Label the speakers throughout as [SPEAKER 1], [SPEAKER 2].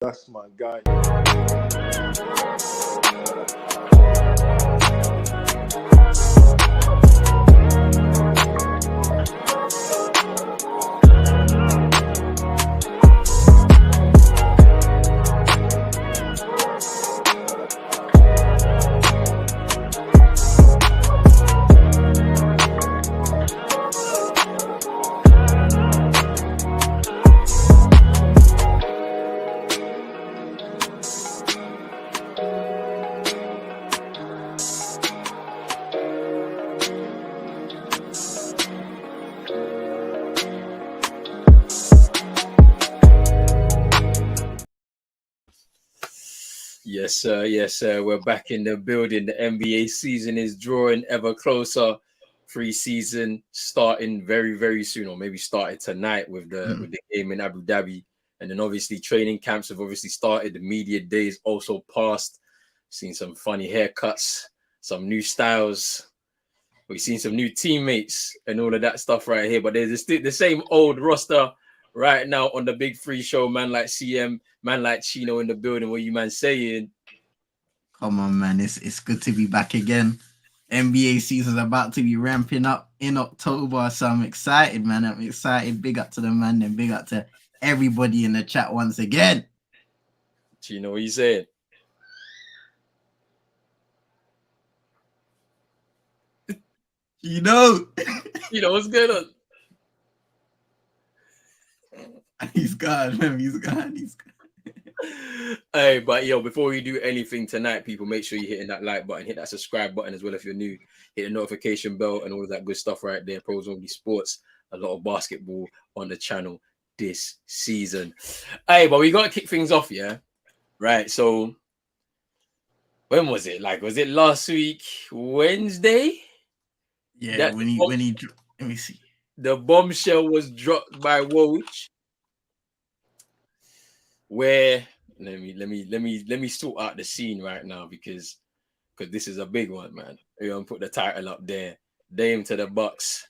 [SPEAKER 1] That's my guy.
[SPEAKER 2] Yes, sir. Yes, sir. We're back in the building. The NBA season is drawing ever closer. Pre-season starting very, very soon, or maybe starting tonight with the game in Abu Dhabi. And then obviously training camps have obviously started. The media days also passed. Seen some funny haircuts, some new styles. We've seen some new teammates and all of that stuff right here. But there's the same old roster right now on the Big Free Show. Man like CM, man like Chino in the building. What you man saying?
[SPEAKER 3] Come on, man. It's good to be back again. NBA season's about to be ramping up in October, so I'm excited, man. I'm excited. Big up to the man and big up to everybody in the chat once again.
[SPEAKER 2] Chino, what you saying?
[SPEAKER 3] You know,
[SPEAKER 2] what's going on?
[SPEAKER 3] He's gone, man. He's gone.
[SPEAKER 2] Hey, but yo, before we do anything tonight, people, make sure you're hitting that like button, hit that subscribe button as well if you're new, hit the notification bell and all of that good stuff right there. Pros Only Sports, a lot of basketball on the channel this season. Hey, but we got to kick things off, yeah? Right, so when was it? Was it last week, Wednesday?
[SPEAKER 3] Yeah, when he let me see.
[SPEAKER 2] The bombshell was dropped by Woj. Where let me sort out the scene right now because this is a big one, man. We're gonna put the title up there. Dame to the Bucks.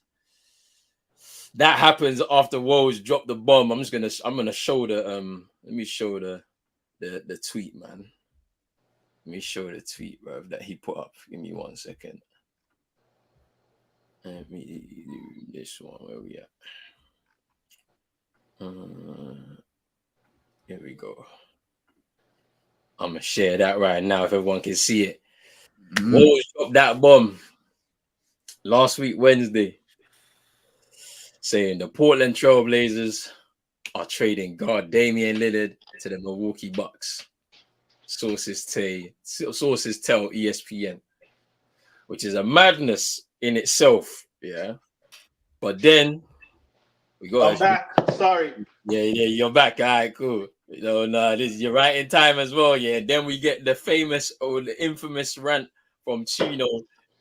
[SPEAKER 2] That happens after Woj dropped the bomb. I'm gonna show the let me show the tweet, man. Let me show the tweet, bro, that he put up. Give me 1 second. Let me do this one. Where we at? Here we go. I'm gonna share that right now if everyone can see it. Woj dropped that bomb last week, Wednesday, saying the Portland Trailblazers are trading guard Damian Lillard to the Milwaukee Bucks. Sources tell ESPN, which is a madness in itself, yeah. But then we got.
[SPEAKER 1] I'm back. Sorry.
[SPEAKER 2] Yeah, you're back. All right, cool. You're right in time as well. Yeah. Then we get the famous or the infamous rant from Chino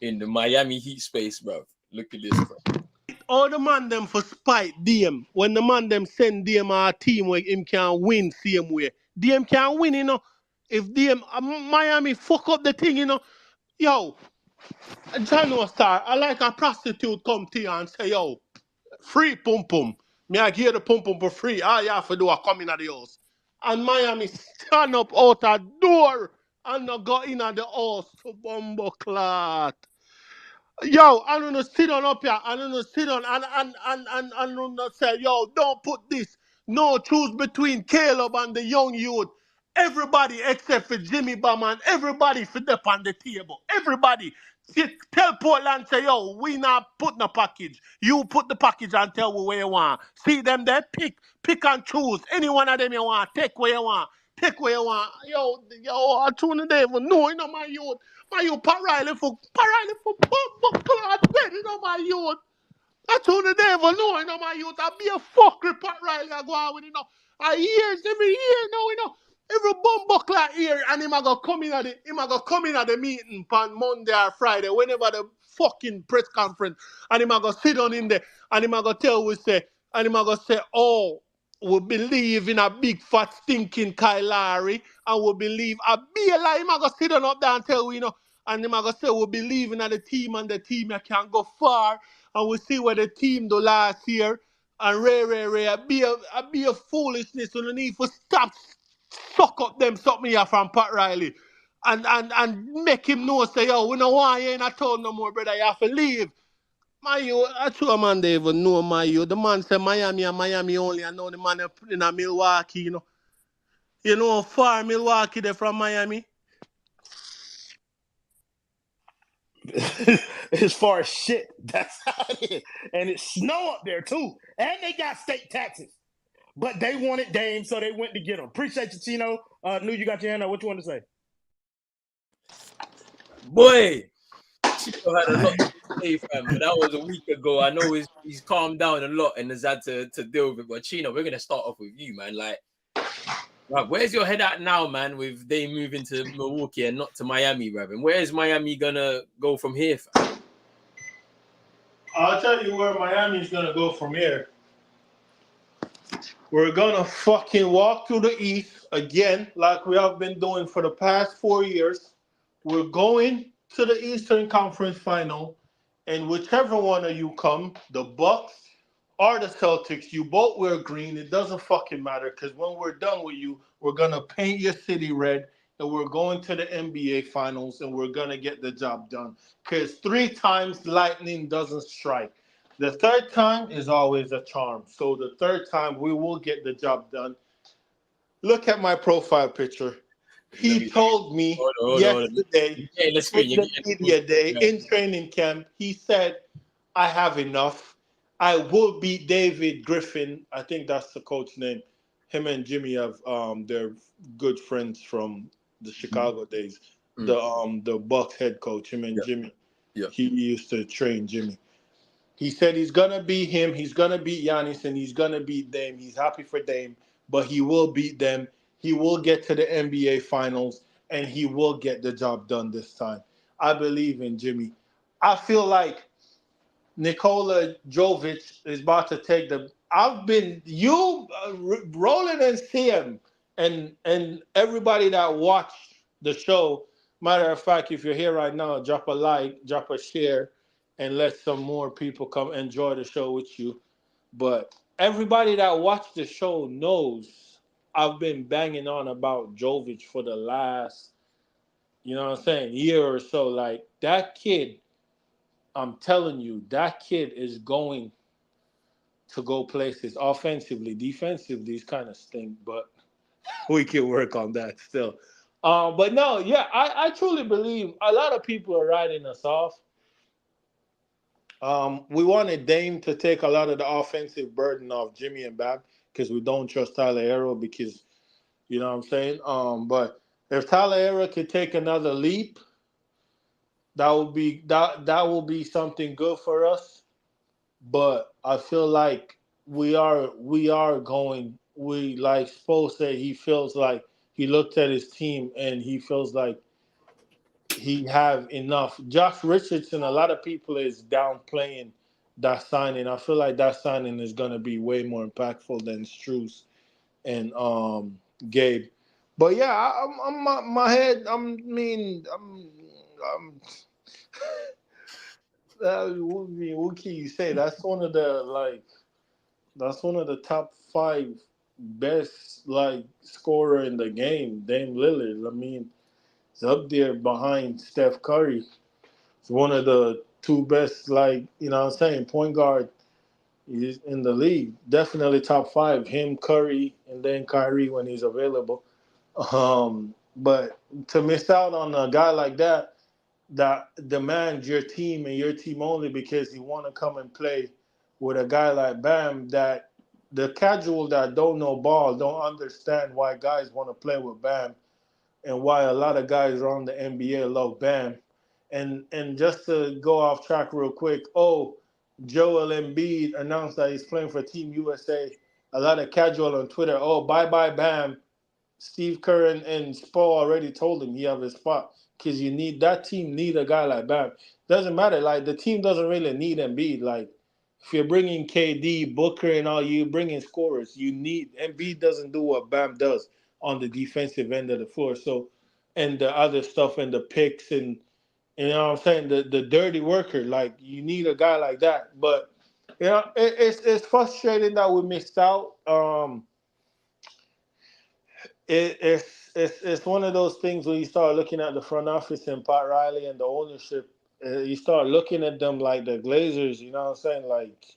[SPEAKER 2] in the Miami Heat space, bro. Look at this, bro.
[SPEAKER 4] All the man them for spite Dame. When the man them send Dame a team where him can win same way. Dame can win, you know. If Dame Miami fuck up the thing, you know. Yo, John no star, I like a prostitute come to you and say, yo, free pum pum. Me I give the pum pum for free. All you have to do is come in at the house. And Miami stand up out a door and not go in at the house to bumbo clot. Yo, I don't know, sit on up here. I don't know, sit on and don't know, say, yo, don't put this. No, choose between Caleb and the young youth. Everybody except for Jimmy Bam and everybody for up on the table. Everybody. Tell Portland, say, yo, we not put no package. You put the package and tell me where you want. See them there, pick and choose. Any one of them you want, take where you want. Take where you want. Yo, I tune the devil. No, you know my youth. My youth, Parriley for bumbo clot bed, you know my youth. I tune the devil. No, you know my youth. I be a fuckery Parriley I go on with, you know. I years, every year now, you know. Every bumbo clot here, and him a go come in at the meeting on Monday or Friday, whenever the fucking press conference, and him a go sit down in there, and him a go tell we say, and him a go say, oh, we believe in a big fat stinking Kyle Lowry, and we believe a Bela, him a go sit down up there and tell we, you know, and him a go say we believe in the team, and the team can go far, and we see where the team do last year, and Ray, I be a foolishness, so you need to stop suck up them something here from Pat Riley. And make him know, say, yo, we don't want you in a town no more, brother. You have to leave. My you, I told a man they even know my you. The man said Miami and Miami only. I know the man in a Milwaukee, you know. You know how far Milwaukee they from Miami?
[SPEAKER 5] As far as shit, that's how it is. And it's snow up there too. And they got state taxes. But they wanted Dame, so they went to get him. Appreciate you, Chino. Knew you got your hand up. What you want to say?
[SPEAKER 2] Boy, Chico had a lot to say, fam, but that was a week ago. I know he's calmed down a lot and has had to deal with it. But Chino, we're gonna start off with you, man. Like, right, where's your head at now, man? With they moving to Milwaukee and not to Miami, bruv? And where's Miami gonna go from here, fam?
[SPEAKER 4] I'll tell you where Miami's gonna go from here. We're gonna fucking walk through the East again, like we have been doing for the past 4 years. We're going to the Eastern Conference Final, and whichever one of you come, the Bucks or the Celtics, you both wear green. It doesn't fucking matter, because when we're done with you, we're gonna paint your city red, and we're going to the NBA Finals, and we're gonna get the job done. Because 3 times lightning doesn't strike. The third time is always a charm. So the third time we will get the job done. Look at my profile picture. He told me yesterday in the media day in training camp, he said, I have enough. I will beat David Griffin. I think that's the coach name. Him and Jimmy have they're good friends from the Chicago days. The Bucks head coach, him and Jimmy.
[SPEAKER 2] Yeah.
[SPEAKER 4] He used to train Jimmy. He said he's gonna beat him. He's gonna beat Giannis, and he's gonna beat Dame. He's happy for Dame, but he will beat them. He will get to the NBA Finals, and he will get the job done this time. I believe in Jimmy. I feel like Nikola Jovic is about to take the. I've been Roland and CM and everybody that watched the show. Matter of fact, if you're here right now, drop a like, drop a share, and let some more people come enjoy the show with you. But everybody that watched the show knows I've been banging on about Jovic for the last, you know what I'm saying, year or so. Like, that kid, I'm telling you, that kid is going to go places offensively. Defensively, he's kind of stink, but we can work on that still. But no, yeah, I truly believe a lot of people are writing us off. We wanted Dame to take a lot of the offensive burden off Jimmy and Bab, because we don't trust Tyler Hero, because, you know what I'm saying? But if Tyler Hero could take another leap, that will be something good for us. But I feel like we are going. We, like Spo said, he feels like he looked at his team and he feels like he have enough. Josh Richardson, a lot of people is downplaying that signing. I feel like that signing is gonna be way more impactful than Strus and Gabe. But yeah, I'm my head. What can you say? That's one of the top 5 best scorer in the game, Dame Lillard. I mean, it's up there behind Steph Curry. It's one of the 2 best, you know what I'm saying, point guard in the league. Definitely top 5. Him, Curry, and then Kyrie when he's available. But to miss out on a guy like that demands your team and your team only, because you want to come and play with a guy like Bam, that the casual that don't know ball don't understand why guys want to play with Bam, and why a lot of guys around the NBA love Bam. And just to go off track real quick, Joel Embiid announced that he's playing for Team USA. A lot of casual on Twitter, bye Bam. Steve Kerr and Spo already told him he have his spot, because that team need a guy like Bam. Doesn't matter, the team doesn't really need Embiid. If you're bringing KD, Booker, and all, you bringing scorers. Embiid doesn't do what Bam does on the defensive end of the floor. So, and the other stuff and the picks and you know what I'm saying, the dirty worker. You need a guy like that. But it's frustrating that we missed out. it's one of those things when you start looking at the front office and Pat Riley and the ownership. You start looking at them like the Glazers. You know what I'm saying? Like,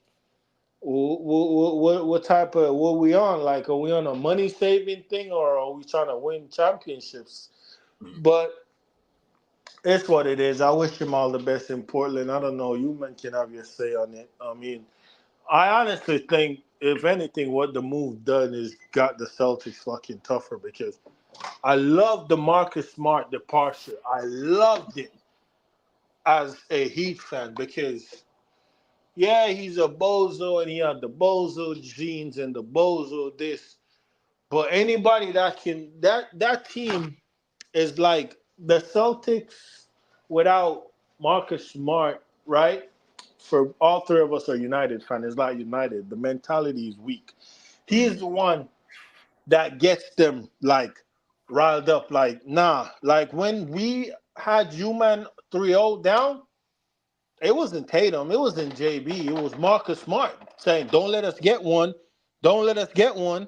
[SPEAKER 4] what type of what we on? Like, are we on a money saving thing or are we trying to win championships? But it's what it is. I wish him all the best in Portland. I don't know. You men can have your say on it. I mean, I honestly think, if anything, what the move done is got the Celtics fucking tougher because I love the Marcus Smart departure. I loved it as a Heat fan because, yeah, he's a bozo and he had the bozo genes and the bozo this. But anybody that team is like the Celtics without Marcus Smart, right? For all three of us are United fans. It's not United. The mentality is weak. He is the one that gets them like riled up. Like, nah. Like when we had you man 3-0 down, it wasn't Tatum, it wasn't JB, it was Marcus Smart saying, "Don't let us get one. Don't let us get one."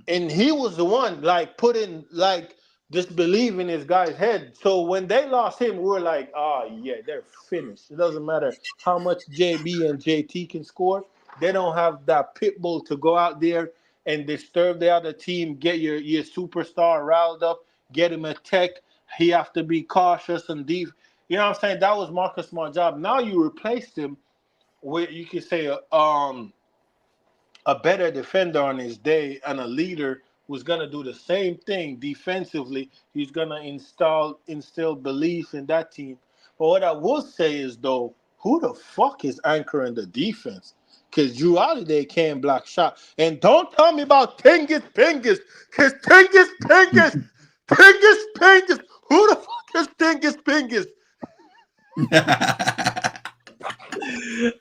[SPEAKER 4] And he was the one like putting like disbelief in his guy's head. So when they lost him, we were like, "Oh yeah, they're finished." It doesn't matter how much JB and JT can score. They don't have that pit bull to go out there and disturb the other team, get your superstar riled up, get him a tech. He have to be cautious and deep. You know what I'm saying? That was Marcus Smart's job. Now you replaced him with, you could say, a better defender on his day and a leader who's gonna do the same thing defensively. He's gonna instill belief in that team. But what I will say is though, who the fuck is anchoring the defense? Because Jrue Holiday can't block shot. And don't tell me about Tingus Pingus. Because Tingus Pingus. Who the fuck is Tingus Pingus?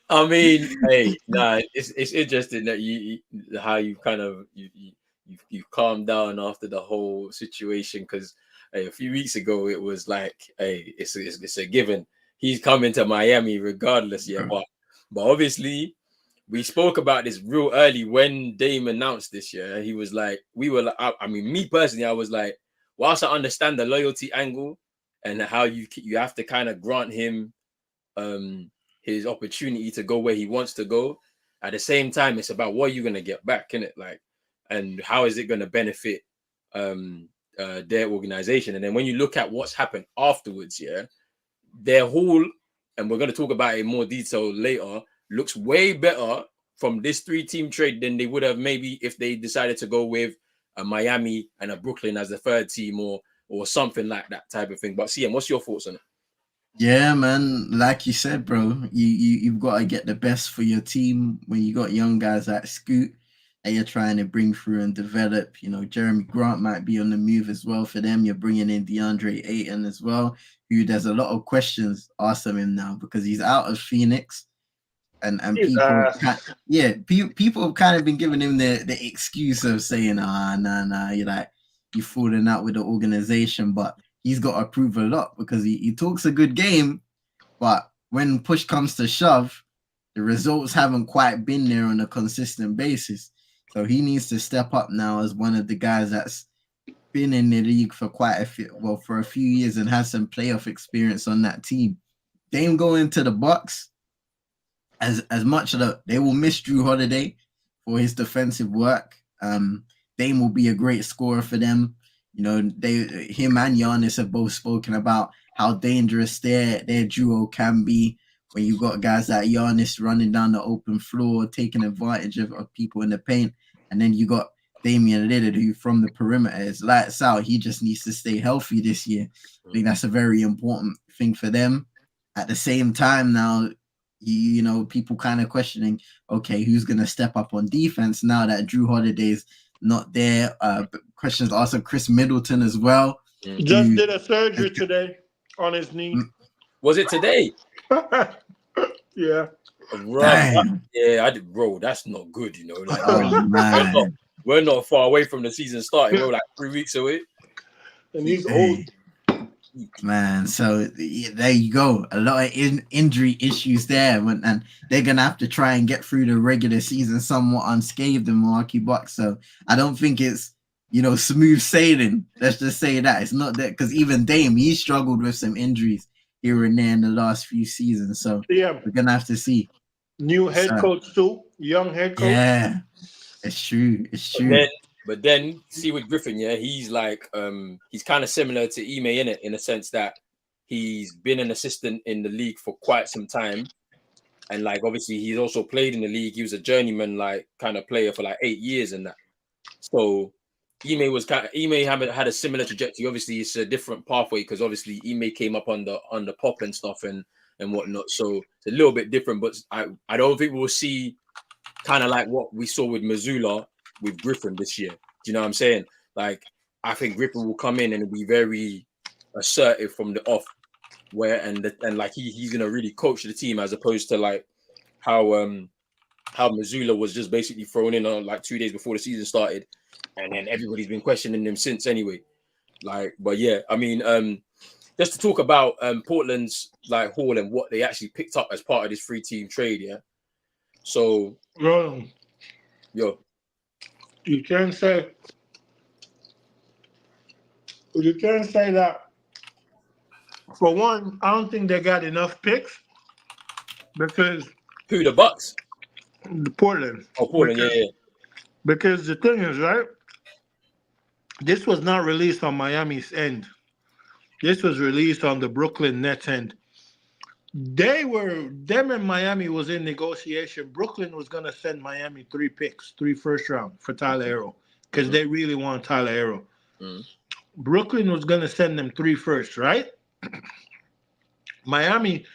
[SPEAKER 2] I mean, hey, nah, it's interesting that how you kind of you've calmed down after the whole situation because hey, a few weeks ago it was like, hey, it's a given. He's coming to Miami regardless, yeah. But obviously we spoke about this real early when Dame announced this year. He was like, we were like, I mean, me personally, I was like, whilst I understand the loyalty angle and how you have to kind of grant him his opportunity to go where he wants to go. At the same time, it's about what you're gonna get back, innit? Like, and how is it gonna benefit their organization? And then when you look at what's happened afterwards, yeah, their whole, and we're gonna talk about it in more detail later, looks way better from this 3-team trade than they would have maybe if they decided to go with a Miami and a Brooklyn as the third team or something like that type of thing. But CM, what's your thoughts on it?
[SPEAKER 3] Yeah, man. Like you said, bro, you've got to get the best for your team when you got young guys like Scoot that you're trying to bring through and develop. You know, Jeremy Grant might be on the move as well for them. You're bringing in DeAndre Ayton as well, who there's a lot of questions asked of him now because he's out of Phoenix. And people, people have kind of been giving him the excuse of saying, nah, you're falling out with the organization, but he's got to prove a lot because he talks a good game, but when push comes to shove, the results haven't quite been there on a consistent basis. So he needs to step up now as one of the guys that's been in the league for for a few years and has some playoff experience on that team. Dame going to the Bucks. As much of they will miss Jrue Holiday for his defensive work. Dame will be a great scorer for them. You know, him and Giannis have both spoken about how dangerous their duo can be when you've got guys like Giannis running down the open floor, taking advantage of people in the paint, and then you got Damian Lillard, who from the perimeter is lights out. He just needs to stay healthy this year. I think that's a very important thing for them. At the same time, now, you know, people kind of questioning, okay, who's going to step up on defense now that Jrue Holiday's not there? Questions also Chris Middleton as well.
[SPEAKER 4] Just did a surgery today on his knee.
[SPEAKER 2] Was it today?
[SPEAKER 4] Yeah.
[SPEAKER 2] Yeah, I did, bro. That's not good, you know. Like, we're not far away from the season starting. We're like 3 weeks away.
[SPEAKER 4] And he's old.
[SPEAKER 3] Man, so there you go. A lot of injury issues there, and they're gonna have to try and get through the regular season somewhat unscathed in Milwaukee Bucks. So I don't think it's smooth sailing. Let's just say that it's not that, because even Dame, he struggled with some injuries here and there in the last few seasons. So
[SPEAKER 4] Yeah.
[SPEAKER 3] we're gonna have to see.
[SPEAKER 4] New head
[SPEAKER 3] So,
[SPEAKER 4] coach too. Young head coach.
[SPEAKER 3] yeah, it's true. It's
[SPEAKER 2] But
[SPEAKER 3] true.
[SPEAKER 2] then see with Griffin, yeah, he's like he's kind of similar to Ime in a sense that he's been an assistant in the league for quite some time. And like obviously he's also played in the league. He was a journeyman like kind of player for like 8 years and that. So Ime had a similar trajectory. Obviously, it's a different pathway because obviously Ime came up on the pop and stuff and whatnot. So it's a little bit different, but I don't think we'll see kind of like what we saw with Missoula with Griffin this year. Do you know what I'm saying? Like I think Griffin will come in and be very assertive from the off, and like he's gonna really coach the team as opposed to like how Missoula was just basically thrown in on like 2 days before the season started, and then everybody's been questioning him since anyway. Like, but yeah, I mean, just to talk about Portland's like haul and what they actually picked up as part of this 3-team trade, yeah. So,
[SPEAKER 4] Bro,
[SPEAKER 2] yo,
[SPEAKER 4] you can't say that. For one, I don't think they got enough picks because
[SPEAKER 2] who the Bucks?
[SPEAKER 4] Portland.
[SPEAKER 2] Oh, Portland, yeah.
[SPEAKER 4] Because the thing is, right? This was not released on Miami's end. This was released on the Brooklyn Nets end. Them and Miami was in negotiation. Brooklyn was gonna send Miami 3 first round for Tyler Hero because they really want Tyler Hero. Brooklyn was gonna send them 3 first, right? Miami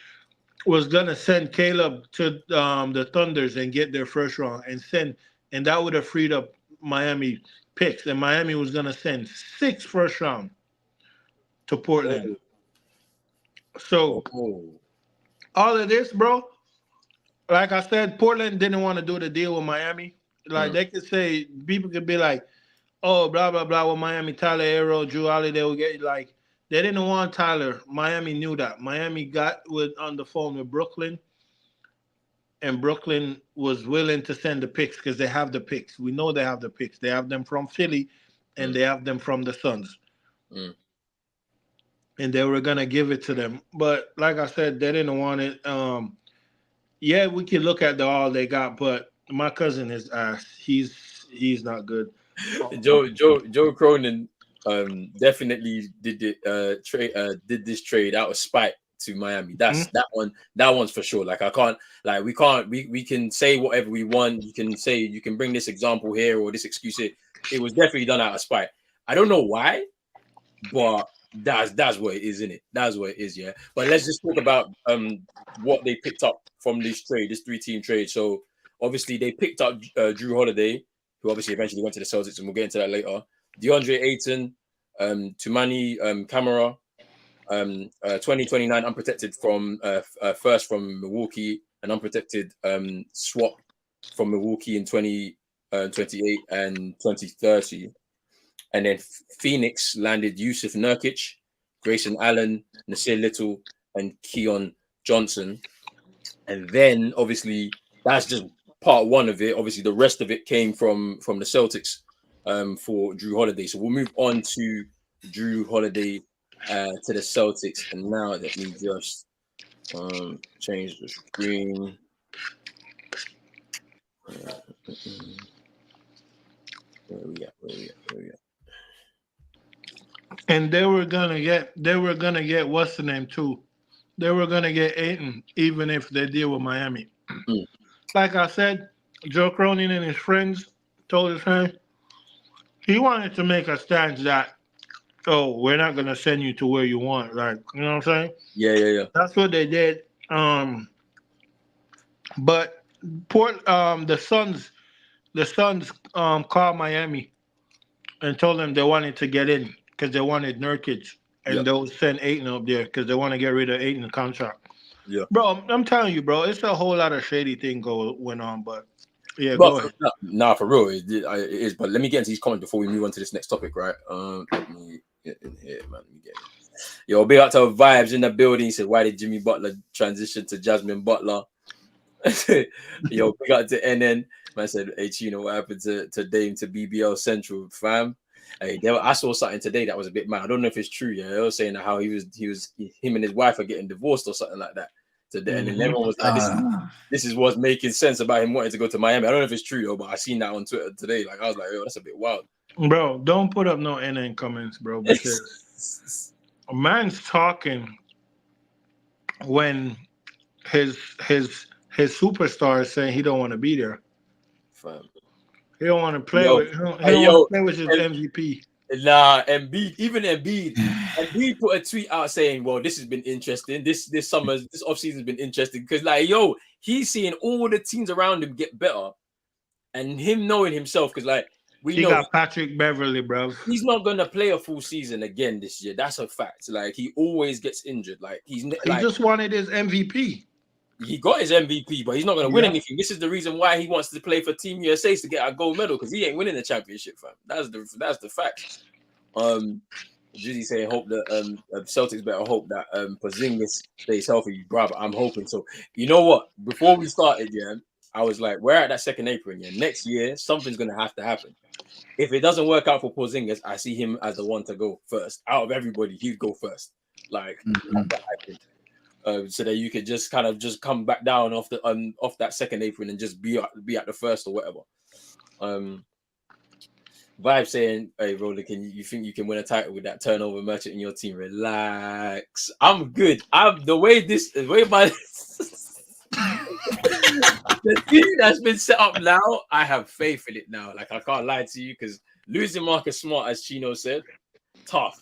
[SPEAKER 4] was gonna send Caleb to the Thunders and get their first round and that would have freed up Miami picks. And Miami was gonna send 6 first round to Portland. So all of this, bro, like I said, Portland didn't want to do the deal with Miami. Like they could say, people could be like, oh, blah, blah, blah with Miami, Tyler Hero, Jrue Holiday will get like they didn't want Tyler. Miami knew that. Miami got on the phone with Brooklyn, and Brooklyn was willing to send the picks because they have the picks. We know they have the picks. They have them from Philly, and they have them from the Suns. And they were gonna give it to them, but like I said, they didn't want it. Yeah, we can look at all they got, but my cousin is ass. He's not good.
[SPEAKER 2] Joe Cronin definitely did this trade out of spite to Miami. That one's for sure. Like we can say whatever we want. You can bring this example here or this excuse here. It was definitely done out of spite. I don't know why, but that's what it is, isn't it? That's what it is, yeah. But let's just talk about what they picked up from this 3-team trade. So obviously they picked up Jrue Holiday, who obviously eventually went to the Celtics, and we'll get into that later. DeAndre Ayton, Tumani Camara, 2029 unprotected from first from Milwaukee, and unprotected swap from Milwaukee in 2028 and 2030. And then Phoenix landed Yusuf Nurkic, Grayson Allen, Nasir Little, and Keon Johnson. And then obviously that's just part one of it. Obviously the rest of it came from the Celtics for Jrue Holiday. So we'll move on to Jrue Holiday to the Celtics. And now let me just change the screen. Where we at?
[SPEAKER 4] And they were gonna get what's the name too. They were gonna get Ayton, even if they deal with Miami. Like I said, Joe Cronin and his friends told his friend he wanted to make a stance that, oh, we're not gonna send you to where you want. Like, you know what I'm saying?
[SPEAKER 2] Yeah.
[SPEAKER 4] That's what they did. But the Suns called Miami and told them they wanted to get in because they wanted Nurkic, and they'll send Ayton up there because they want to get rid of Ayton's contract.
[SPEAKER 2] Yeah,
[SPEAKER 4] bro, I'm telling you, bro, it's a whole lot of shady thing went on, but yeah,
[SPEAKER 2] but
[SPEAKER 4] go ahead.
[SPEAKER 2] For real, it is. But let me get into these comments before we move on to this next topic, right? Let me get in here, man. Let me get in. Yo, big up to Vibes in the building. He said, why did Jimmy Butler transition to Jasmine Butler? Yo, big up to NN. Man said, hey, Chino, what happened to Dame to BBL Central, fam? Hey, I saw something today that was a bit mad. I don't know if it's true. Yeah, they were saying how him and his wife are getting divorced or something like that today, and then everyone was like, "This is what's making sense about him wanting to go to Miami." I don't know if it's true though, but I seen that on Twitter today. Like I was like, "Yo, that's a bit wild."
[SPEAKER 4] Bro, don't put up no NN comments, bro, because a man's talking when his superstar is saying he don't want to be there.
[SPEAKER 2] Fam.
[SPEAKER 4] He don't want to play
[SPEAKER 2] Yo,
[SPEAKER 4] with. He don't
[SPEAKER 2] hey,
[SPEAKER 4] want
[SPEAKER 2] yo,
[SPEAKER 4] to play with his MVP.
[SPEAKER 2] Nah, Embiid put a tweet out saying, "Well, this has been interesting. This offseason has been interesting because, like, yo, he's seeing all the teams around him get better, and him knowing himself because, like, we know
[SPEAKER 4] got Patrick Beverly, bro.
[SPEAKER 2] He's not gonna play a full season again this year. That's a fact. Like, he always gets injured. Like, he
[SPEAKER 4] just wanted his MVP.
[SPEAKER 2] He got his MVP, but he's not going to win anything. This is the reason why he wants to play for Team USA to get a gold medal because he ain't winning the championship, fam. That's the fact. Jizzy saying hope that Celtics better hope that Porzingis stays healthy, bro. I'm hoping so. You know what? Before we started, yeah, I was like, we're at that second apron. Yeah, next year something's going to have to happen. If it doesn't work out for Porzingis, I see him as the one to go first. Out of everybody, he'd go first. Like. So that you could just kind of just come back down off that second apron and just be at the first or whatever. Vibe saying, "Hey, Roller, you think you can win a title with that turnover merchant in your team? Relax, I'm good. The way my the team that's been set up now, I have faith in it now. Like I can't lie to you because losing Marcus Smart, as Chino said, tough."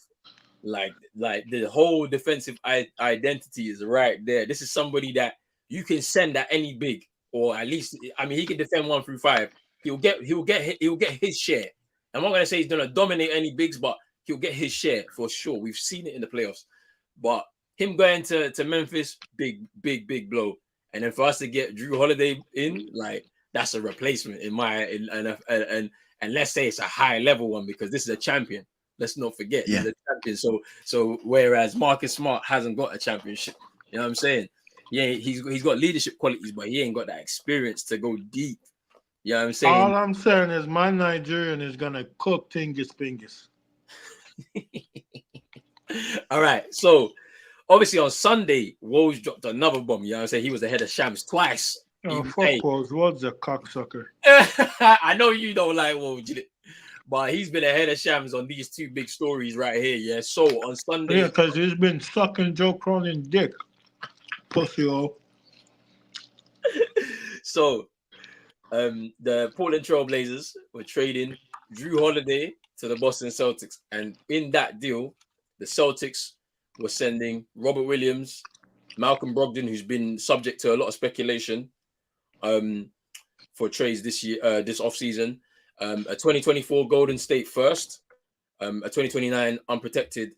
[SPEAKER 2] Like the whole defensive identity is right there. This is somebody that you can send at any big, or at least he can defend 1 through 5. He'll get his share. I'm not gonna say he's gonna dominate any bigs, but he'll get his share for sure. We've seen it in the playoffs. But him going to Memphis, big blow. And then for us to get Jrue Holiday in, like that's a replacement and let's say it's a high level one because this is a champion. Let's not forget he's a champion. So whereas Marcus Smart hasn't got a championship, you know what I'm saying? Yeah, he's got leadership qualities, but he ain't got that experience to go deep. You know what I'm saying?
[SPEAKER 4] All I'm saying is my Nigerian is gonna cook Tingus Pingus.
[SPEAKER 2] All right. So obviously on Sunday, Woj dropped another bomb. You know what I'm saying? He was the head of Shams twice.
[SPEAKER 4] Oh, fuck Woj. Woj's a cocksucker.
[SPEAKER 2] I know you don't like Woj. But he's been ahead of Shams on these two big stories right here, yeah. So on Sunday,
[SPEAKER 4] yeah, because he's been sucking Joe Cronin's dick, pussy hole.
[SPEAKER 2] So, the Portland Trail Blazers were trading Jrue Holiday to the Boston Celtics, and in that deal, the Celtics were sending Robert Williams, Malcolm Brogdon, who's been subject to a lot of speculation, for trades this year, this offseason. A 2024 Golden State first, a 2029 unprotected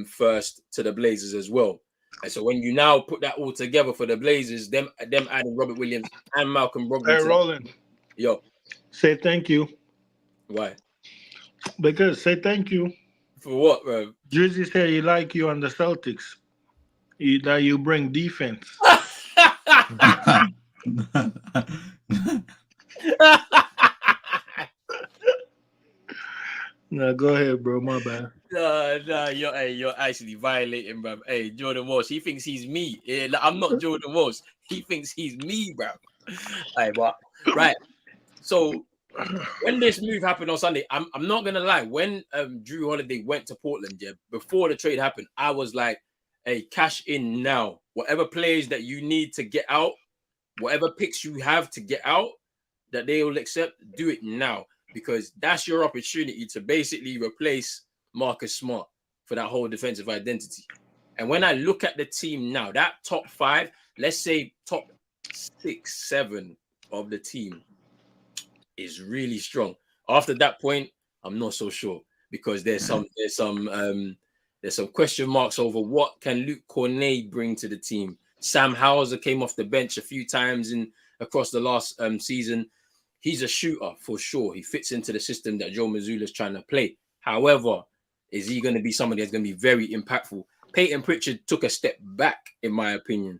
[SPEAKER 2] first to the Blazers as well. And so when you now put that all together for the Blazers, them adding Robert Williams and Malcolm Brogdon.
[SPEAKER 4] Hey, Roland.
[SPEAKER 2] Yo.
[SPEAKER 4] Say thank you.
[SPEAKER 2] Why?
[SPEAKER 4] Because say thank you.
[SPEAKER 2] For what, bro?
[SPEAKER 4] Drizzy said he like you on the Celtics. That you bring defense. No, go ahead, bro. My bad.
[SPEAKER 2] No, you're actually violating, bro. Hey, Jordan Walsh, he thinks he's me. I'm not Jordan Walsh. He thinks he's me, bro. Hey, but right. So when this move happened on Sunday, I'm not gonna lie. When Jrue Holiday went to Portland, yeah, before the trade happened, I was like, hey, cash in now. Whatever players that you need to get out, whatever picks you have to get out, that they will accept, do it now. Because that's your opportunity to basically replace Marcus Smart for that whole defensive identity. And when I look at the team now, that top 5, let's say top 6, 7 of the team is really strong. After that point, I'm not so sure because there's some question marks over what can Luke Cornet bring to the team. Sam Hauser came off the bench a few times across the last season. He's a shooter for sure. He fits into the system that Joe Mazzulla is trying to play. However, is he going to be somebody that's going to be very impactful? Peyton Pritchard took a step back, in my opinion,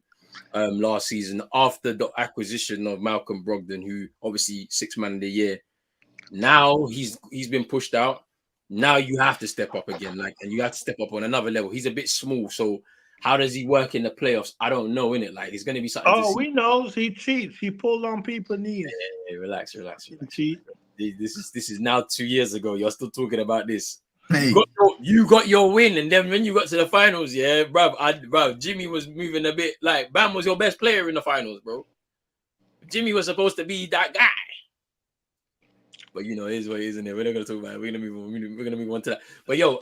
[SPEAKER 2] last season after the acquisition of Malcolm Brogdon, who obviously 6th man of the year. Now he's been pushed out. now you have to step up again, and you have to step up on another level. He's a bit small, so how does he work in the playoffs? I don't know, innit? Like, it's going to be something to see.
[SPEAKER 4] we knows he cheats. He pulled on people's knees.
[SPEAKER 2] Hey, relax.
[SPEAKER 4] Cheat.
[SPEAKER 2] This is now 2 years ago. You're still talking about this.
[SPEAKER 3] Hey.
[SPEAKER 2] You got your win, and then when you got to the finals, yeah, bro, Jimmy was moving a bit. Like, Bam was your best player in the finals, bro. Jimmy was supposed to be that guy. But it is what it is, isn't it? We're not gonna talk about it. We're gonna move on to that. But yo,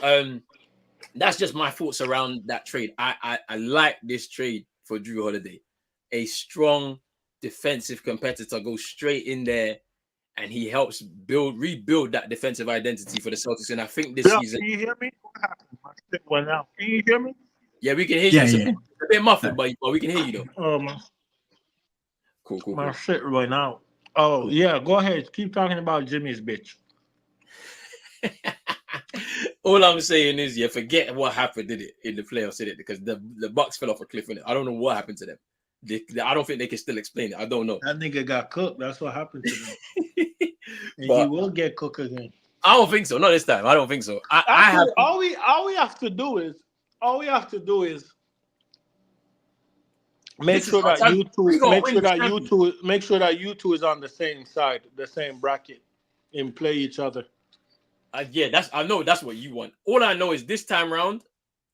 [SPEAKER 2] that's just my thoughts around that trade. I like this trade for Jrue Holiday. A strong defensive competitor goes straight in there, and he helps rebuild that defensive identity for the Celtics. And I think this season.
[SPEAKER 6] Can you hear me? What happened? My shit went out. Can you hear me?
[SPEAKER 2] Yeah, we can hear you.
[SPEAKER 3] Yeah,
[SPEAKER 2] It's
[SPEAKER 3] yeah.
[SPEAKER 2] a bit muffled, but we can hear you though. Cool.
[SPEAKER 6] My shit went out. Oh, yeah, go ahead. Keep talking about Jimmy's bitch.
[SPEAKER 2] All I'm saying is, forget what happened, did it, in the playoffs, did it? Because the Bucks fell off a cliff, innit? I don't know what happened to them. I don't think they can still explain it. I don't know.
[SPEAKER 6] That nigga got cooked. That's what happened to him. And
[SPEAKER 2] But
[SPEAKER 6] he will get cooked again.
[SPEAKER 2] I don't think so. Not this time. I don't think so.
[SPEAKER 4] All we have to do is make sure that you two is on the same side, the same bracket, and play each other.
[SPEAKER 2] I know that's what you want. All I know is this time round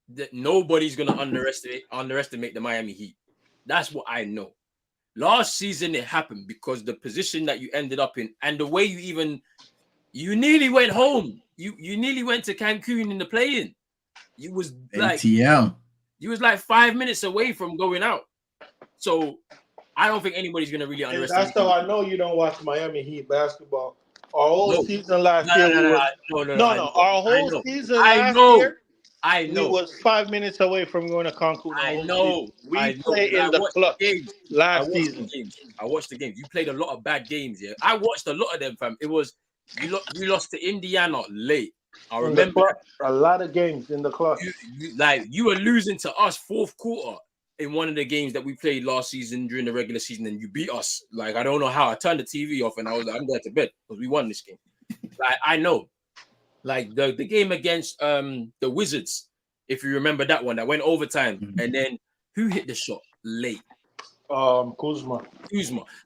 [SPEAKER 2] that nobody's gonna underestimate the Miami Heat. That's what I know. Last season it happened because the position that you ended up in and the way you nearly went home. You nearly went to Cancun in the play-in. You was like
[SPEAKER 3] ATL.
[SPEAKER 2] You was like 5 minutes away from going out. So I don't think anybody's gonna really underestimate.
[SPEAKER 4] That's how I know you don't watch Miami Heat basketball. Our whole season last year. Our whole season last year.
[SPEAKER 2] I know.
[SPEAKER 4] We was 5 minutes away from going to Cancun.
[SPEAKER 2] I know.
[SPEAKER 4] We played in the clutch last season.
[SPEAKER 2] I watched the games. You played a lot of bad games. Yeah, I watched a lot of them, fam. It was you lost to Indiana late. I remember
[SPEAKER 4] a lot of games in the clutch.
[SPEAKER 2] You were losing to us fourth quarter in one of the games that we played last season during the regular season, and you beat us. Like, I don't know how. I turned the TV off and I was like, I'm going to bed because we won this game. Like, I know. Like the game against the Wizards, if you remember that one, that went overtime, and then who hit the shot late?
[SPEAKER 4] Kuzma.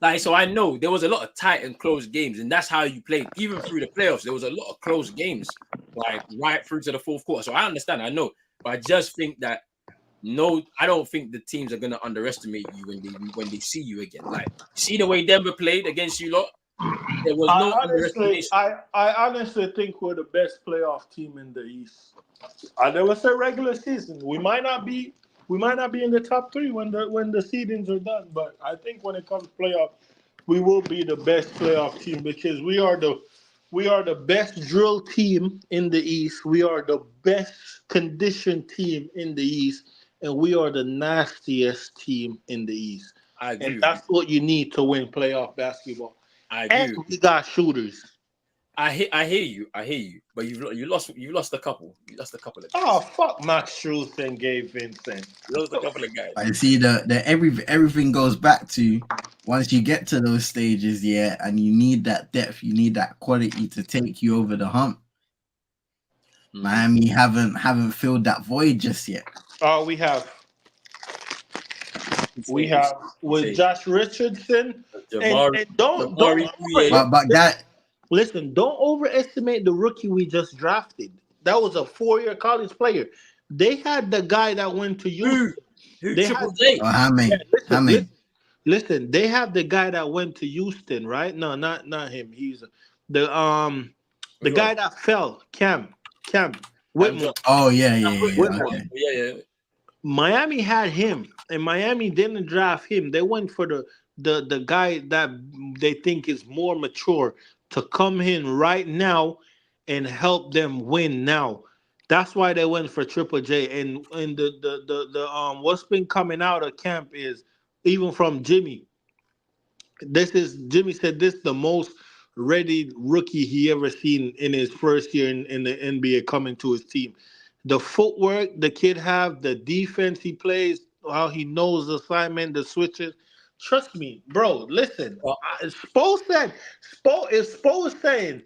[SPEAKER 2] Like, so I know there was a lot of tight and close games, and that's how you played. Even through the playoffs, there was a lot of close games, like right through to the fourth quarter. So I understand, I know, but I just think that I don't think the teams are gonna underestimate you when they see you again. Like, see the way Denver played against you lot. There was no underestimation.
[SPEAKER 4] I honestly think we're the best playoff team in the East. I never said regular season. We might not be in the top three when the seedings are done, but I think when it comes to playoff, we will be the best playoff team because we are the best drill team in the East. We are the best conditioned team in the East, and we are the nastiest team in the East.
[SPEAKER 2] I agree.
[SPEAKER 4] And that's what you need to win playoff basketball.
[SPEAKER 2] I agree.
[SPEAKER 4] And we got shooters.
[SPEAKER 2] I hear you. But you lost a couple. You lost a couple of guys.
[SPEAKER 4] Oh, fuck Max Strus and Gabe Vincent.
[SPEAKER 2] You lost a couple of guys.
[SPEAKER 3] I see the everything goes back to once you get to those stages, and you need that depth, you need that quality to take you over the hump. Miami haven't filled that void just yet.
[SPEAKER 4] Oh, we have with Josh Richardson. And don't listen, don't overestimate the rookie we just drafted. That was a 4-year college player. They had the guy that went to Houston. Listen, they have the guy that went to Houston, right? No, not him. He's the guy that fell, Cam Whitmore.
[SPEAKER 3] Oh yeah.
[SPEAKER 4] Miami had him, and Miami didn't draft him. They went for the guy that they think is more mature to come in right now and help them win now. That's why they went for Triple J. And the what's been coming out of camp is even from Jimmy. Jimmy said this is the most ready rookie he ever seen in his first year in the NBA coming to his team. The footwork the kid have, the defense he plays, how he knows the assignment, the switches. Trust me, bro. Listen, Spo saying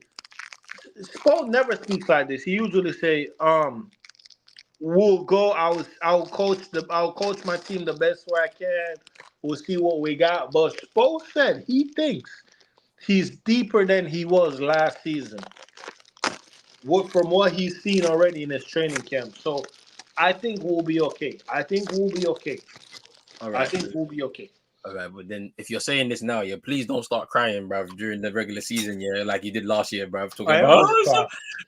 [SPEAKER 4] Spo never speaks like this. He usually say, we'll go. I'll coach my team the best way I can. We'll see what we got. But Spo said he thinks he's deeper than he was last season. From what he's seen already in his training camp. So I think we'll be okay. I think we'll be okay.
[SPEAKER 2] All
[SPEAKER 4] I
[SPEAKER 2] right.
[SPEAKER 4] think we'll be okay.
[SPEAKER 2] All right, but then if you're saying this now, yeah, please don't start crying, bruv, during the regular season, yeah, like you did last year, bruv. Talking
[SPEAKER 4] I am
[SPEAKER 2] about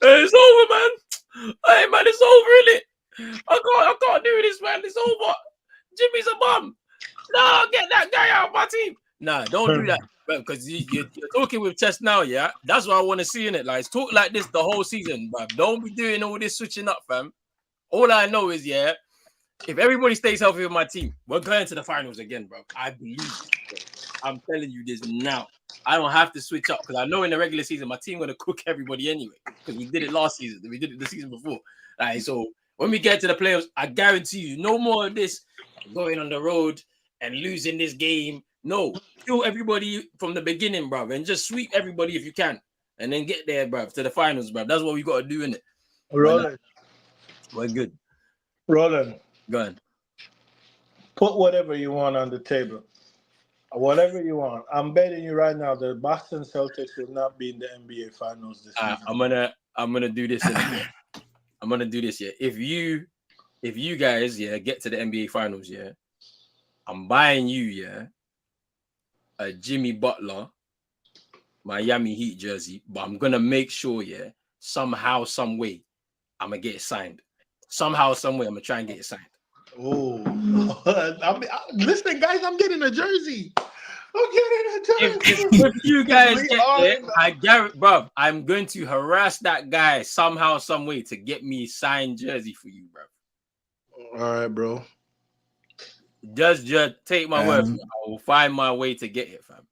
[SPEAKER 2] it's over, man. Hey, man, it's over, really. I can't do this, man. It's over. Jimmy's a bum. No, get that guy out of my team. Nah, don't do that, because you're talking with chest now, yeah. That's what I want to see in it. Like, talk like this the whole season, bruv. Don't be doing all this switching up, fam. All I know is, yeah, if everybody stays healthy with my team, we're going to the finals again, bro. I believe it, bro. I'm telling you this now. I don't have to switch up because I know in the regular season my team gonna cook everybody anyway. Because we did it last season, we did it the season before. Like, so when we get to the playoffs, I guarantee you, no more of this going on the road and losing this game. No, kill everybody from the beginning, bro, and just sweep everybody if you can, and then get there, bro, to the finals, bro. That's what we gotta do in it.
[SPEAKER 4] Roland.
[SPEAKER 2] We're good.
[SPEAKER 4] Roland.
[SPEAKER 2] Go ahead.
[SPEAKER 4] Put whatever you want on the table. Whatever you want. I'm betting you right now the Boston Celtics will not be in the NBA Finals this season.
[SPEAKER 2] I'm gonna do this. I'm gonna do this. Yeah. If you guys get to the NBA Finals, yeah, I'm buying you a Jimmy Butler Miami Heat jersey, but I'm gonna make sure somehow, some way, I'm gonna get it signed. Somehow, some way, I'm gonna try and get it signed.
[SPEAKER 4] Oh, listen, guys, I'm getting a jersey. I'm getting a jersey.
[SPEAKER 2] If you guys get there, I guarantee, bro, I'm going to harass that guy somehow, some way to get me a signed jersey for you, bro.
[SPEAKER 4] All right, bro.
[SPEAKER 2] Just take my word for it. I will find my way to get it, fam.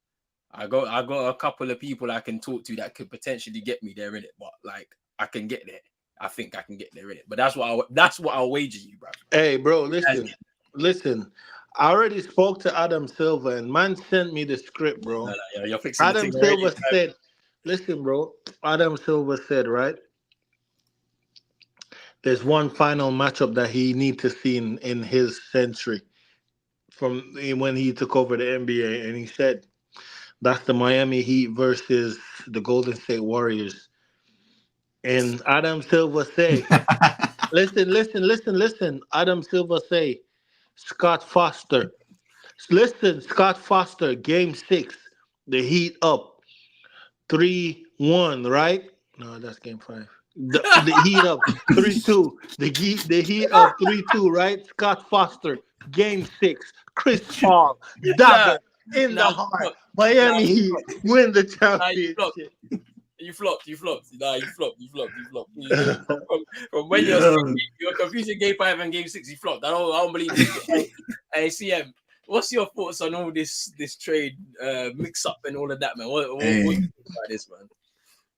[SPEAKER 2] I got a couple of people I can talk to that could potentially get me there in it, but like I can get there. I think I can get there in it, but that's what I'll wager you, bro.
[SPEAKER 4] Hey, bro, listen. I already spoke to Adam Silver, and man sent me the script, bro.
[SPEAKER 2] You're fixing
[SPEAKER 4] Adam Silver said, "Listen, bro." Adam Silver said, right? There's one final matchup that he needs to see in his century from when he took over the NBA, and he said that's the Miami Heat versus the Golden State Warriors. And Adam Silver say, listen. Adam Silver say, Scott Foster. Listen, Scott Foster, game 6, the Heat up 3-1, right? No, that's game 5. The Heat up 3-2. The Heat up 3-2, right? Scott Foster, game 6. Chris Paul, dagger in the heart. Miami Heat win the championship.
[SPEAKER 2] You flopped. Nah, you flopped. From when you're confusing game 5 and game 6, you flopped. I don't believe it. Hey, CM, what's your thoughts on all this trade mix up and all of that, man? What do you think about this, man?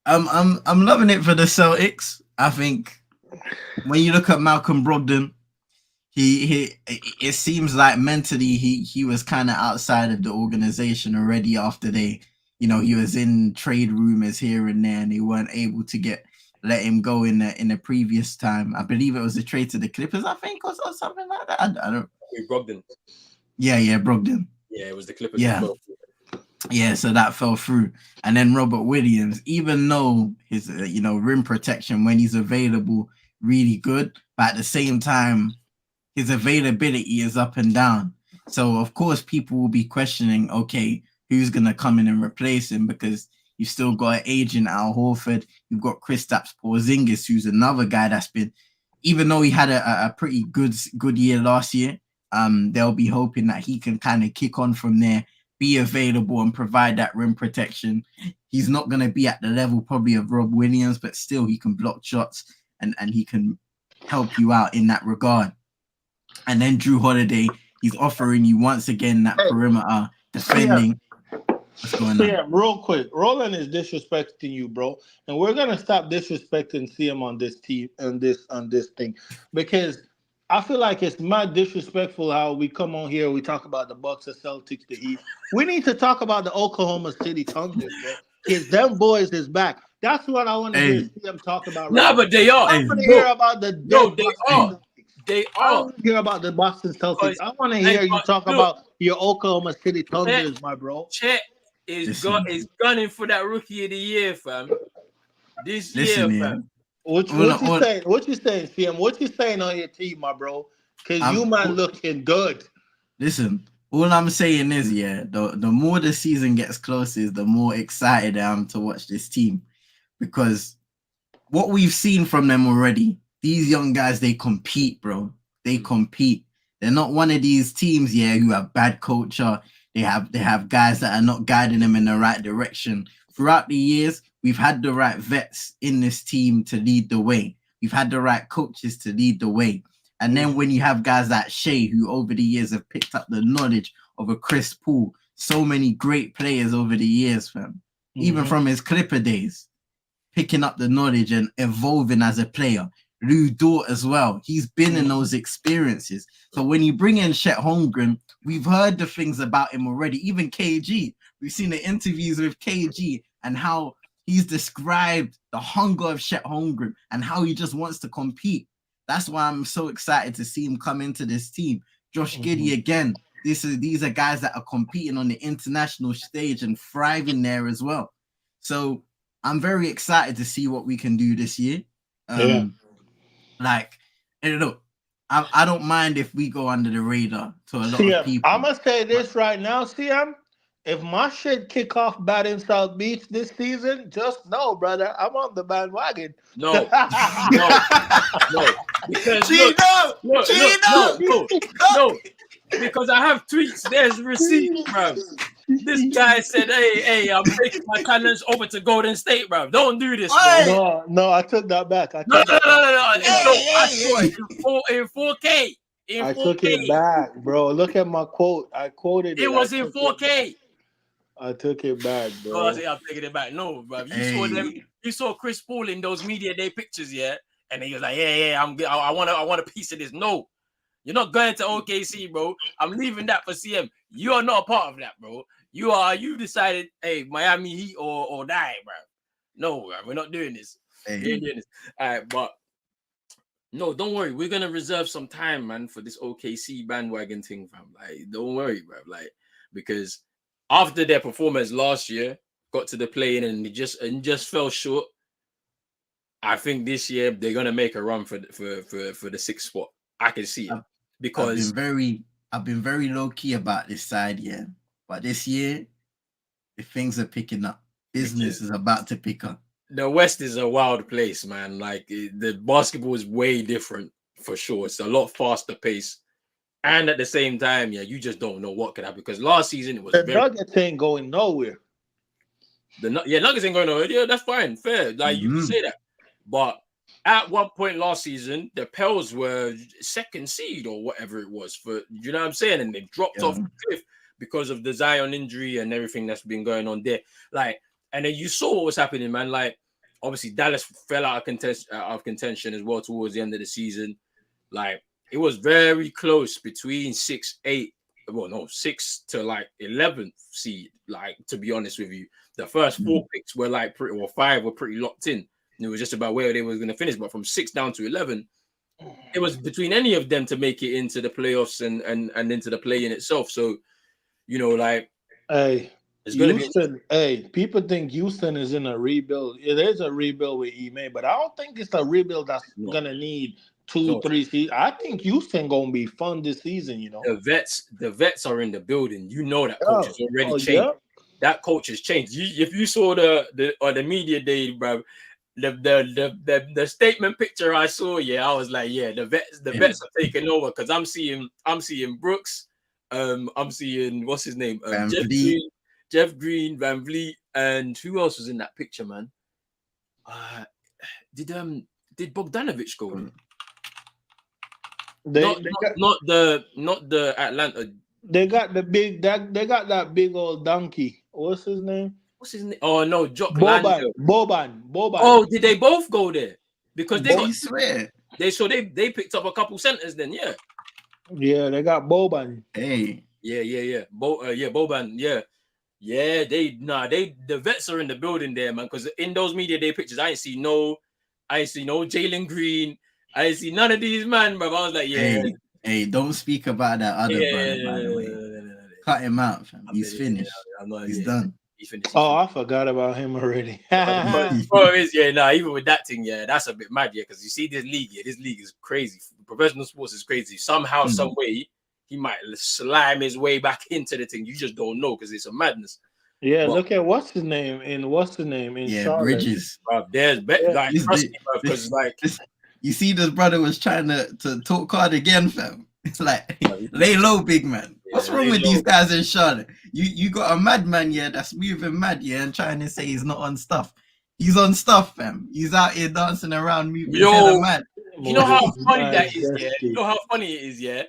[SPEAKER 3] I'm loving it for the Celtics. I think when you look at Malcolm Brogdon, he it seems like mentally he was kind of outside of the organization already after they. He was in trade rumors here and there, and they weren't able to let him go in the previous time. I believe it was a trade to the Clippers, I think, or something like that. I don't.
[SPEAKER 2] Brogdon.
[SPEAKER 3] Yeah, Brogdon.
[SPEAKER 2] Yeah, it was the Clippers.
[SPEAKER 3] Yeah, so that fell through. And then Robert Williams, even though his rim protection when he's available really good, but at the same time his availability is up and down. So of course people will be questioning, okay, who's going to come in and replace him, because you've still got an aging Al Horford. You've got Kristaps Porzingis, who's another guy that's been, even though he had a pretty good year last year, they'll be hoping that he can kind of kick on from there, be available and provide that rim protection. He's not going to be at the level probably of Rob Williams, but still he can block shots and he can help you out in that regard. And then Jrue Holiday, he's offering you once again that perimeter defending. What's going on?
[SPEAKER 4] Yeah, real quick. Roland is disrespecting you, bro. And we're gonna stop disrespecting CM on this team and on this thing. Because I feel like it's mad disrespectful how we come on here, we talk about the Bucks, the Celtics, the Heat. We need to talk about the Oklahoma City Thunder, bro. Because them boys is back. That's what I want to hear CM talk about right
[SPEAKER 2] Nah,
[SPEAKER 4] now.
[SPEAKER 2] but they are.
[SPEAKER 4] I don't want to hear about the
[SPEAKER 2] No,
[SPEAKER 4] dead
[SPEAKER 2] they
[SPEAKER 4] Boston
[SPEAKER 2] are.
[SPEAKER 4] Celtics.
[SPEAKER 2] They
[SPEAKER 4] I don't
[SPEAKER 2] are.
[SPEAKER 4] want to hear about the Boston Celtics.
[SPEAKER 2] Because-
[SPEAKER 4] I want to
[SPEAKER 2] Hey,
[SPEAKER 4] hear you
[SPEAKER 2] but
[SPEAKER 4] talk
[SPEAKER 2] look,
[SPEAKER 4] about your Oklahoma City Thunders, my bro.
[SPEAKER 2] Chet is gunning for that rookie of the year, fam. This year, fam.
[SPEAKER 4] What you saying? What you saying, CM? What you saying on your team, my bro? Because you man looking good.
[SPEAKER 3] Listen, all I'm saying is, the more the season gets closer, the more excited I am to watch this team, because what we've seen from them already, these young guys, they compete, bro. They compete. They're not one of these teams, who have bad culture. They have guys that are not guiding them in the right direction. Throughout the years, we've had the right vets in this team to lead the way. We've had the right coaches to lead the way. And then when you have guys like Shea, who over the years have picked up the knowledge of a Chris Paul, so many great players over the years, fam. Even from his Clipper days, picking up the knowledge and evolving as a player. Lou Dort as well. He's been in those experiences. So when you bring in Chet Holmgren, we've heard the things about him already. Even KG, we've seen the interviews with KG and how he's described the hunger of Chet Holmgren and how he just wants to compete. That's why I'm so excited to see him come into this team. Josh Giddey again. These are guys that are competing on the international stage and thriving there as well. So I'm very excited to see what we can do this year. Like, look, I don't mind if we go under the radar to a lot of people.
[SPEAKER 4] I'm gonna say this right now, CM. If my shit kick off bad in South Beach this season, just know, brother, I'm on the bandwagon.
[SPEAKER 2] No. Because no. Because I have tweets. There's receipts, bro. This guy said, hey, I'm taking my talents over to Golden State, bro. Don't do this, bro.
[SPEAKER 4] No, I took that back.
[SPEAKER 2] No. I saw it in 4K.
[SPEAKER 4] I took it back, bro. Look at my quote. I quoted it.
[SPEAKER 2] It was in 4K.
[SPEAKER 4] I took it back, bro.
[SPEAKER 2] I'm taking it back. No, bro. Saw them. You saw Chris Paul in those media day pictures, and he was like, I want a piece of this. No, you're not going to OKC, bro. I'm leaving that for CM. You are not a part of that, bro. You decided, hey, Miami Heat or die, bro. No, bro, we're not doing this. We're doing this. All right, but no, don't worry. We're gonna reserve some time, man, for this OKC bandwagon thing, fam. Like, don't worry, bro. Like, because after their performance last year, got to the play-in and just fell short. I think this year they're gonna make a run for the sixth spot. I can see it because
[SPEAKER 3] I've been very low key about this side, but this year, if things are picking up, business is about to pick up.
[SPEAKER 2] The West is a wild place, man. Like, the basketball is way different for sure. It's a lot faster pace. And at the same time, you just don't know what could happen. Because last season it was
[SPEAKER 4] Nuggets ain't going nowhere.
[SPEAKER 2] Nuggets ain't going nowhere. Yeah, that's fine, fair. Like, you can say that. But at one point last season, the Pels were second seed or whatever it was. You know what I'm saying? And they dropped off the cliff because of the Zion injury and everything that's been going on there. Like, and then you saw what was happening, man. Like, obviously Dallas fell out of contention as well towards the end of the season. Like, it was very close between 6 to 11th seed. Like, to be honest with you, the first 4 picks were like 5 were pretty locked in. And it was just about where they were going to finish. But from 6 down to 11, it was between any of them to make it into the playoffs and into the play in itself. So, like,
[SPEAKER 4] hey, Houston. People think Houston is in a rebuild. It is a rebuild with Ime, but I don't think it's a rebuild that's gonna need 2-3 seasons. I think Houston gonna be fun this season.
[SPEAKER 2] The vets are in the building. That coach has already changed. Yeah. That coach has changed. If you saw the media day, bro, the statement picture I saw, I was like, the vets are taking over because I'm seeing Brooks, I'm seeing what's his name, Jeff Green, Van Vliet, and who else was in that picture, man? Did Bogdanovic go in? Not the Atlanta.
[SPEAKER 4] They got that big old donkey. What's his name?
[SPEAKER 2] Oh no,
[SPEAKER 4] Boban.
[SPEAKER 2] Oh, did they both go there? Because they picked up a couple centers then,
[SPEAKER 4] Yeah, they got Boban.
[SPEAKER 3] Hey.
[SPEAKER 2] Yeah. Boban, yeah. Yeah, the vets are in the building there, man. Because in those media day pictures, I ain't see no Jalen Green. I ain't see none of these man, bro. I was like, yeah,
[SPEAKER 3] Hey, don't speak about that other brother,
[SPEAKER 2] yeah,
[SPEAKER 3] by the way. Cut him out, fam. He's finished. He's done.
[SPEAKER 2] He's finished.
[SPEAKER 6] Oh, I forgot about him already.
[SPEAKER 2] Bro, even with that thing, yeah, that's a bit mad, yeah, because you see this league is crazy. Professional sports is crazy. Somehow, some way, he might slime his way back into the thing. You just don't know because it's a madness.
[SPEAKER 6] Yeah,
[SPEAKER 2] But,
[SPEAKER 6] look at what's the name in Charlotte.
[SPEAKER 3] Bridges.
[SPEAKER 2] Bro, there's like trust me, bro, because like
[SPEAKER 3] you see, this brother was trying to talk hard again, fam. It's like lay low, big man. What's wrong with these guys in Charlotte? You got a madman, yeah, that's moving mad, yeah, and trying to say he's not on stuff. He's on stuff, fam. He's out here dancing around, moving hella mad.
[SPEAKER 2] You know how funny that is, yeah. You know how funny it is, yeah.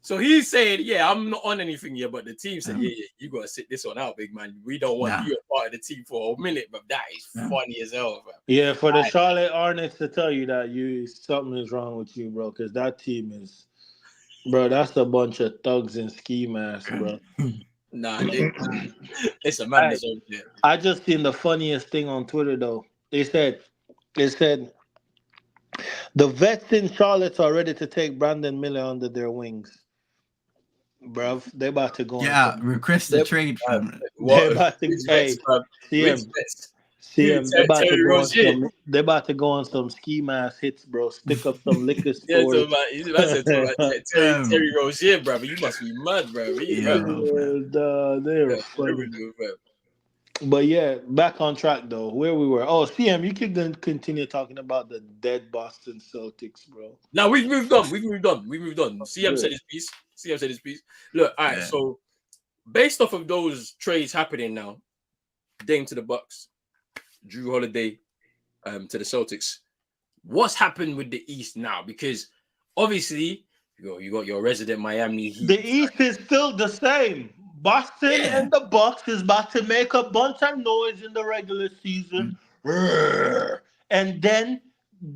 [SPEAKER 2] So he's saying, yeah, I'm not on anything yet, but the team said, yeah, you gotta sit this one out, big man. We don't want you a part of the team for a minute, but that is funny as hell, bro.
[SPEAKER 6] Yeah, for the Charlotte Hornets to tell you that something is wrong with you, bro, because that team is, bro, that's a bunch of thugs and ski masks, bro.
[SPEAKER 2] It's a madness.
[SPEAKER 6] I just seen the funniest thing on Twitter though. They said the vets in Charlotte are ready to take Brandon Miller under their wings. Bruv, they about to go.
[SPEAKER 3] Yeah, request the trade from.
[SPEAKER 6] They're about to They're about to go on some ski mask hits, bro. Stick up some liquor stores.
[SPEAKER 2] Terry Rozier, bro. You must be mad, bro.
[SPEAKER 6] They're funny. But yeah, back on track though. Where we were. Oh, CM, you can continue talking about the dead Boston Celtics, bro.
[SPEAKER 2] Now we've moved on. CM said his piece. Look, all right. So based off of those trades happening now, Dame to the Bucks, Jrue Holiday to the Celtics. What's happened with the East now? Because obviously you got your resident Miami Heat.
[SPEAKER 6] The East is still the same. Boston and the Bucks is about to make a bunch of noise in the regular season. And then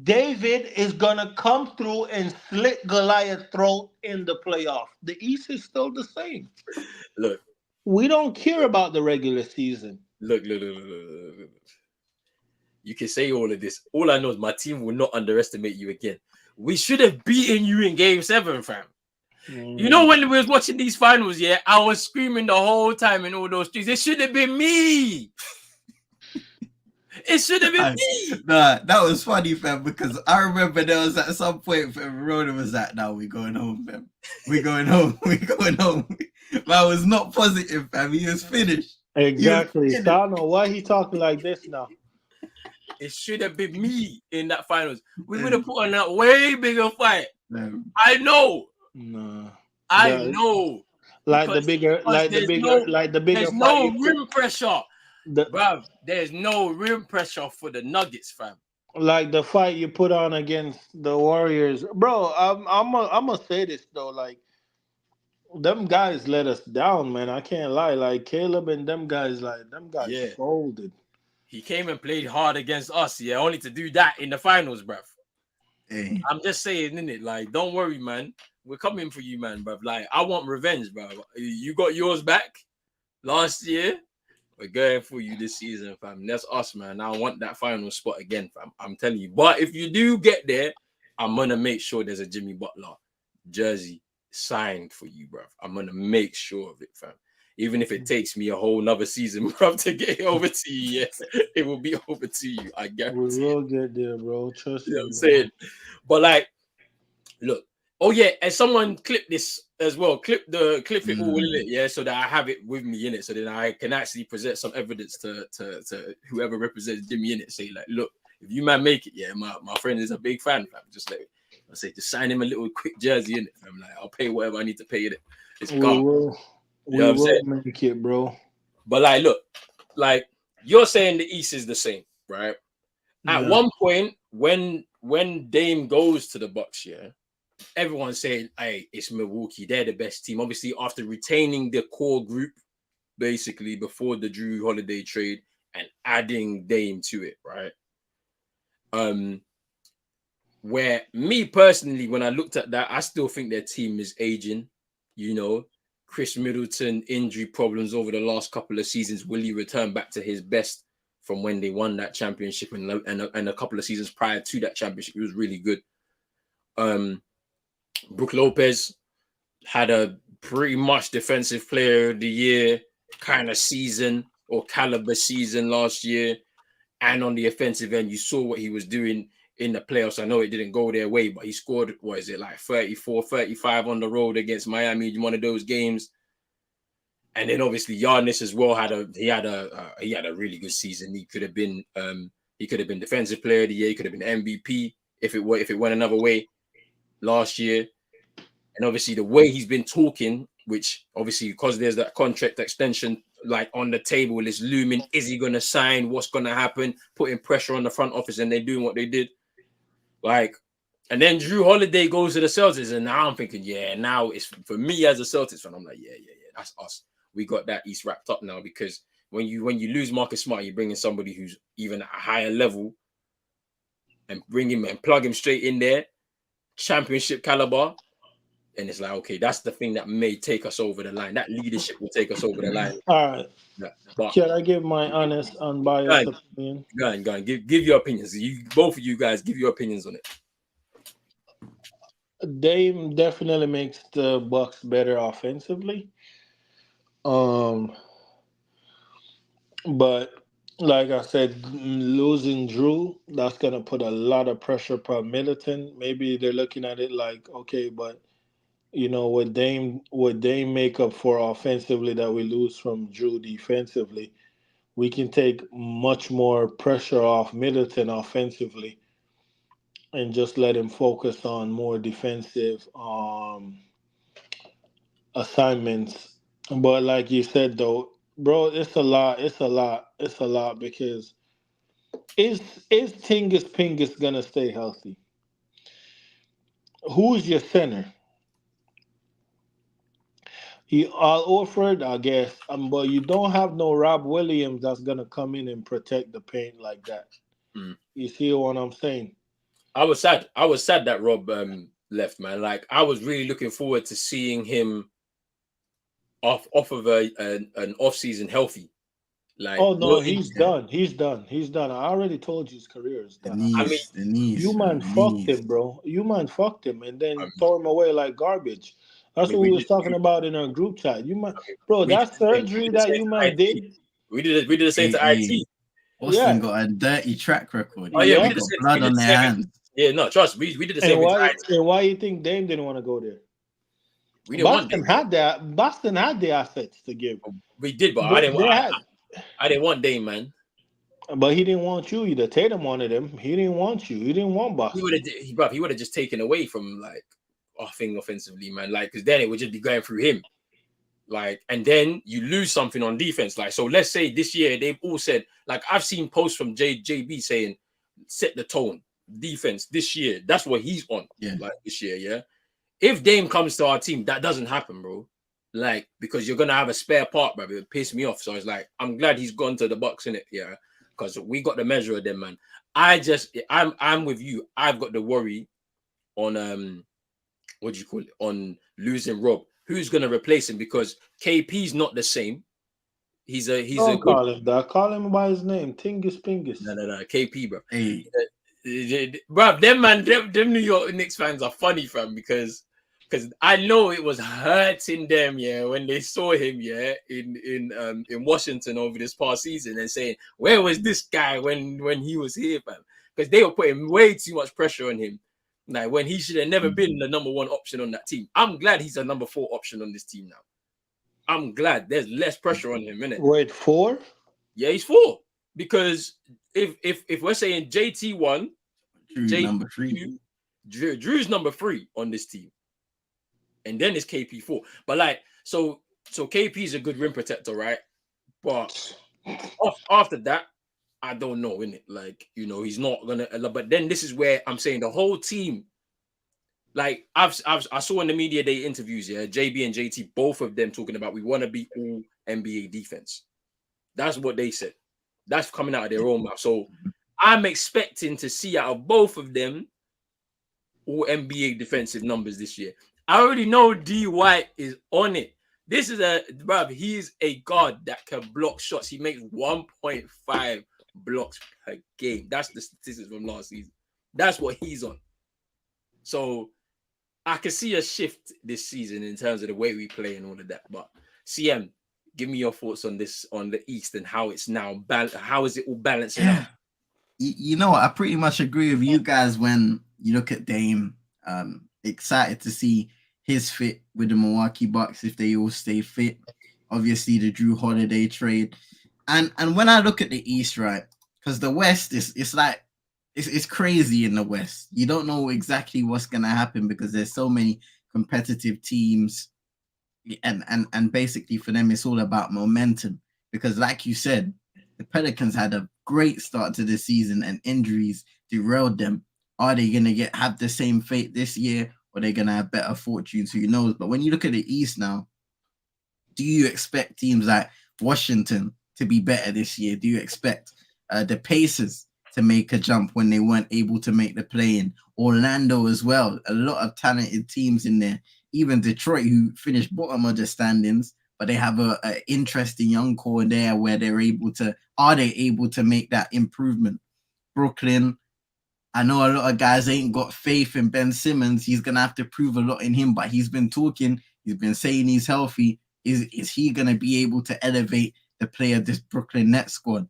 [SPEAKER 6] David is gonna come through and slit Goliath's throat in the playoff. The East is still the same.
[SPEAKER 2] Look,
[SPEAKER 6] we don't care about the regular season.
[SPEAKER 2] Look. You can say all of this. All I know is my team will not underestimate you again. We should have beaten you in Game 7, fam. You know when we was watching these finals, yeah, I was screaming the whole time in all those streets. It should have been me. It should have been me.
[SPEAKER 3] Nah, that was funny, fam, because I remember there was at some point, fam, Rona was like, "Now we're going home, fam. We're going home. But I was not positive, fam. He was finished.
[SPEAKER 6] Exactly. I don't know why he talking like this now.
[SPEAKER 2] It should have been me in that finals. We would have put on a way bigger fight. I know.
[SPEAKER 6] No.
[SPEAKER 2] I know.
[SPEAKER 6] There's
[SPEAKER 2] no rim pressure. Bruv, there's no rim pressure for the Nuggets, fam.
[SPEAKER 6] Like the fight you put on against the Warriors. Bro, I'm gonna say this though, like them guys let us down, man. I can't lie. Like Caleb and them guys folded.
[SPEAKER 2] He came and played hard against us, yeah, only to do that in the finals, bruv.
[SPEAKER 3] Hey.
[SPEAKER 2] I'm just saying, innit? Like, don't worry, man. We're coming for you, man, bruv. Like, I want revenge, bruv. You got yours back last year. We're going for you this season, fam. That's us, man. I want that final spot again, fam. I'm telling you. But if you do get there, I'm going to make sure there's a Jimmy Butler jersey signed for you, bruv. I'm going to make sure of it, fam. Even if it takes me a whole nother season, bro, to get it over to you, yes, it will be over to you. I guarantee.
[SPEAKER 6] We will get there, bro. Trust me.
[SPEAKER 2] You know what I'm saying? But like, look. Oh yeah, and someone clip this as well. Clip it all in it, yeah, so that I have it with me in it, so that I can actually present some evidence to whoever represents Jimmy in it. Say like, look, if you man make it, yeah, my friend is a big fan, fam. Just like I say, just sign him a little quick jersey in it, fam. Like I'll pay whatever I need to pay in it. It's gone.
[SPEAKER 6] We will make it, bro.
[SPEAKER 2] But like, look, like you're saying the East is the same, right? At one point, when Dame goes to the Bucks, yeah, everyone's saying, hey, it's Milwaukee. They're the best team. Obviously, after retaining the core group, basically, before the Jrue Holiday trade and adding Dame to it, right? Where me personally, when I looked at that, I still think their team is aging, you know. Chris Middleton injury problems over the last couple of seasons. Will he return back to his best from when they won that championship and a couple of seasons prior to that championship? He was really good. Brook Lopez had a pretty much defensive player of the year kind of season or caliber season last year. And on the offensive end, you saw what he was doing in the playoffs. I know it didn't go their way, but he scored, 34, 35 on the road against Miami in one of those games. And then obviously Giannis as well had a really good season. He could have been defensive player of the year. He could have been MVP if it went another way last year. And obviously the way he's been talking, which obviously because there's that contract extension like on the table is looming. Is he going to sign? What's going to happen? Putting pressure on the front office, and they're doing what they did. And then Jrue Holiday goes to the Celtics, and now I'm thinking, now it's for me as a Celtics fan. I'm like, that's us. We got that East wrapped up now, because when you lose Marcus Smart, you bring in somebody who's even at a higher level and bring him and plug him straight in there, championship caliber. And it's like, okay, that's the thing that may take us over the line. That leadership will take us over the line.
[SPEAKER 6] All right.
[SPEAKER 2] But
[SPEAKER 6] can I give my honest, unbiased opinion?
[SPEAKER 2] Go on. Give your opinions. Both of you guys, give your opinions on it.
[SPEAKER 6] Dame definitely makes the Bucks better offensively. But like I said, losing Jrue, that's gonna put a lot of pressure upon Middleton. Maybe they're looking at it like, okay, but would Dame make up for offensively that we lose from Jrue defensively? We can take much more pressure off Middleton offensively and just let him focus on more defensive assignments. But like you said, though, bro, it's a lot because is Tingus Pingus gonna stay healthy? Who's your center? Al Orford, I guess, but you don't have no Rob Williams that's gonna come in and protect the paint like that. You see what I'm saying?
[SPEAKER 2] I was sad that Rob left, man. Like, I was really looking forward to seeing him off of an off season healthy. Like,
[SPEAKER 6] oh no, he's done. He's done. I already told you his career is done.
[SPEAKER 3] The knees,
[SPEAKER 6] you man fucked him, bro. You man fucked him, and then throw him away like garbage. That's what we was talking about in our group chat. You man, bro, that surgery that you man did.
[SPEAKER 2] We did the same to IT.
[SPEAKER 3] Austin got a dirty track record.
[SPEAKER 2] Oh yeah,
[SPEAKER 3] we got blood on their hands.
[SPEAKER 2] Yeah, no, trust we did the same.
[SPEAKER 6] And why you think Dame didn't want to go there? Boston had the assets to give.
[SPEAKER 2] We did, but I didn't want Dame, man.
[SPEAKER 6] But he didn't want you either. Tatum wanted him. He didn't want you. He didn't want Boston.
[SPEAKER 2] He would have just taken away from like our thing offensively, man. Like, because then it would just be going through him. Like, and then you lose something on defense. Like, so let's say this year they've all said, like, I've seen posts from JB saying, set the tone, defense this year. That's what he's on.
[SPEAKER 3] Yeah.
[SPEAKER 2] Like this year, yeah. If Dame comes to our team, that doesn't happen, bro. Like, because you're gonna have a spare part, bro. It pissed me off. So it's like, I'm glad he's gone to the Bucks, innit? Yeah. Because we got the measure of them, man. I'm with you. I've got the worry on what do you call it? On losing Rob. Who's gonna replace him? Because KP's not the same. Don't
[SPEAKER 6] call him that. Call him by his name. Tingus Pingus.
[SPEAKER 2] No. KP, bro.
[SPEAKER 3] Hey.
[SPEAKER 2] Bro, them New York Knicks fans are funny, fam, because I know it was hurting them, when they saw him, in Washington over this past season and saying, where was this guy when he was here, fam? Because they were putting way too much pressure on him. Like, when he should have never been the number one option on that team. I'm glad he's a number 4 option on this team now. I'm glad there's less pressure on him, innit?
[SPEAKER 6] Wait, 4?
[SPEAKER 2] Yeah, he's 4. Because if we're saying JT 1,
[SPEAKER 3] number 3,
[SPEAKER 2] Drew's number 3 on this team, and then it's KP 4. But like, so KP is a good rim protector, right? But after that, I don't know, innit? Like, he's not gonna. But then this is where I'm saying the whole team. Like, I saw in the media day interviews, JB and JT, both of them talking about we want to be all NBA defense. That's what they said. That's coming out of their own mouth. So I'm expecting to see out of both of them all NBA defensive numbers this year. I already know D White is on it. This is he's a guard that can block shots. He makes 1.5 blocks per game. That's the statistics from last season. That's what he's on. So I can see a shift this season in terms of the way we play and all of that. But CM, give me your thoughts on this, on the East, and how it's now how is it all balancing out?
[SPEAKER 3] You know, I pretty much agree with you guys when you look at Dame. Excited to see his fit with the Milwaukee Bucks if they all stay fit. Obviously, the Jrue Holiday trade, and when I look at the East, right, because the West it's like it's crazy in the West. You don't know exactly what's gonna happen because there's so many competitive teams, and basically for them it's all about momentum. Because, like you said, the Pelicans had a great start to the season and injuries derailed them. Are they gonna have the same fate this year, or are they gonna have better fortunes? Who knows? But when you look at the East now, do you expect teams like Washington to be better this year? Do you expect the Pacers to make a jump when they weren't able to make the play-in? Orlando as well. A lot of talented teams in there. Even Detroit, who finished bottom of the standings, but they have a interesting young core there where are they able to make that improvement? Brooklyn, I know a lot of guys ain't got faith in Ben Simmons. He's going to have to prove a lot in him, but he's been talking. He's been saying he's healthy. Is he going to be able to elevate the play of this Brooklyn Nets squad?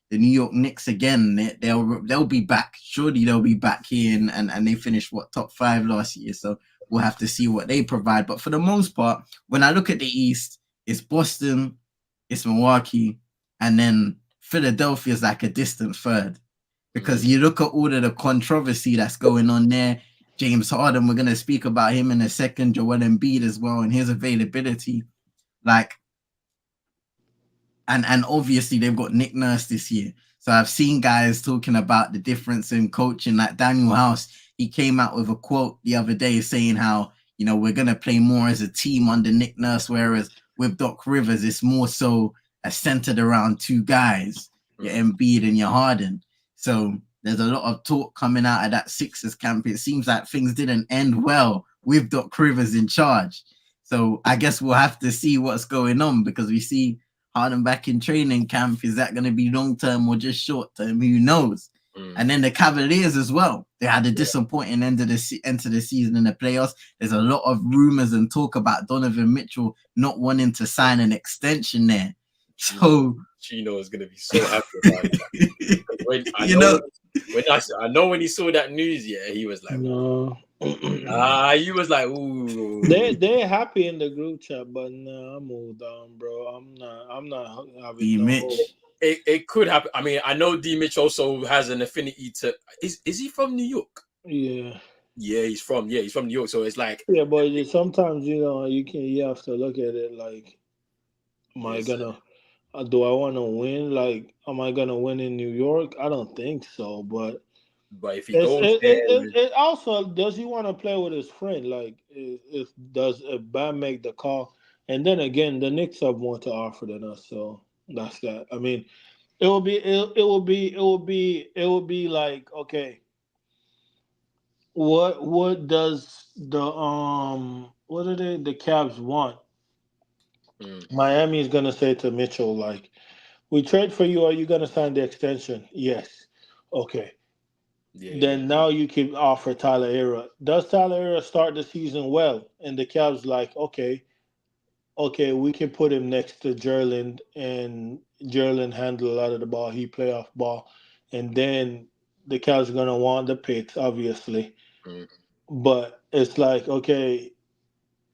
[SPEAKER 3] The New York Knicks, again, they'll be back. Surely they'll be back here, and they finished, top 5 last year. So we'll have to see what they provide. But for the most part, when I look at the East, it's Boston, it's Milwaukee, and then Philadelphia is like a distant third. Because you look at all of the controversy that's going on there. James Harden, we're going to speak about him in a second. Joel Embiid as well, and his availability. And obviously they've got Nick Nurse this year. So I've seen guys talking about the difference in coaching. Like Daniel House, he came out with a quote the other day saying how, we're going to play more as a team under Nick Nurse, whereas with Doc Rivers, it's more so centered around 2 guys, your Embiid and your Harden. So there's a lot of talk coming out of that Sixers camp. It seems like things didn't end well with Doc Rivers in charge. So I guess we'll have to see what's going on, because we see Harden back in training camp. Is that going to be long-term or just short-term? Who knows? And then the Cavaliers as well. They had a disappointing end of the season in the playoffs. There's a lot of rumors and talk about Donovan Mitchell not wanting to sign an extension there. So
[SPEAKER 2] Chino is going to be so happy about it. I know when he saw that news, he was like,
[SPEAKER 6] no.
[SPEAKER 2] He was like, ooh.
[SPEAKER 6] They're happy in the group chat, but nah, I'm moved on, bro. I'm not having no hope.
[SPEAKER 2] It could happen. I mean, I know D Mitch also has an affinity to. Is he from New York?
[SPEAKER 6] Yeah.
[SPEAKER 2] Yeah, he's from New York. So it's like,
[SPEAKER 6] yeah, but sometimes you have to look at it like, am I gonna? Do I want to win? Like, am I gonna win in New York? I don't think so. But
[SPEAKER 2] if he goes there,
[SPEAKER 6] it also, does he want to play with his friend? Like, if does Bam make the call? And then again, the Knicks have more to offer than us, so that's that. I mean, it will be like, okay, what does the what do the Cavs want? Miami is gonna say to Mitchell, like, we trade for you. Are you gonna sign the extension? Yes. Okay. Then now you can offer Tyler Hero. Does Tyler Hero start the season well? And the Cavs like, okay, we can put him next to Jerland, and Jerland handle a lot of the ball. He play off ball, and then the Cavs are gonna want the picks, obviously. But it's like, okay,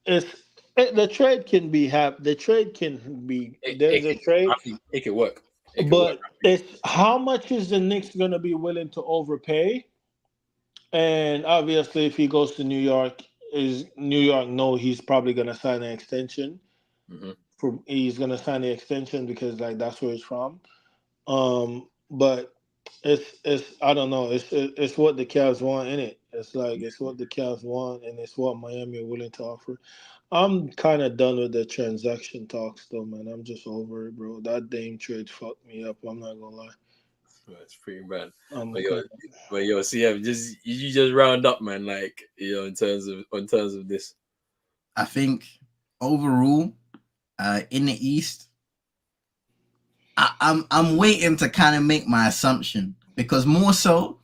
[SPEAKER 6] the trade can be the trade can be there's a trade.
[SPEAKER 2] It could work.
[SPEAKER 6] But it's how much is the Knicks gonna be willing to overpay? And obviously, if he goes to New York, is New York know he's probably gonna sign an extension? He's gonna sign the extension because like that's where he's from. But it's I don't know. It's what the Cavs want in it. It's like it's what the Cavs want, and it's what Miami are willing to offer. I'm kind of done with the transaction talks, though, man. I'm just over it, bro. That Dame trade fucked me up. I'm not gonna lie.
[SPEAKER 2] That's pretty bad. But yo, CM, you just round up, man. Like, in terms of this.
[SPEAKER 3] I think overall, In the East, I'm waiting to kind of make my assumption, because more so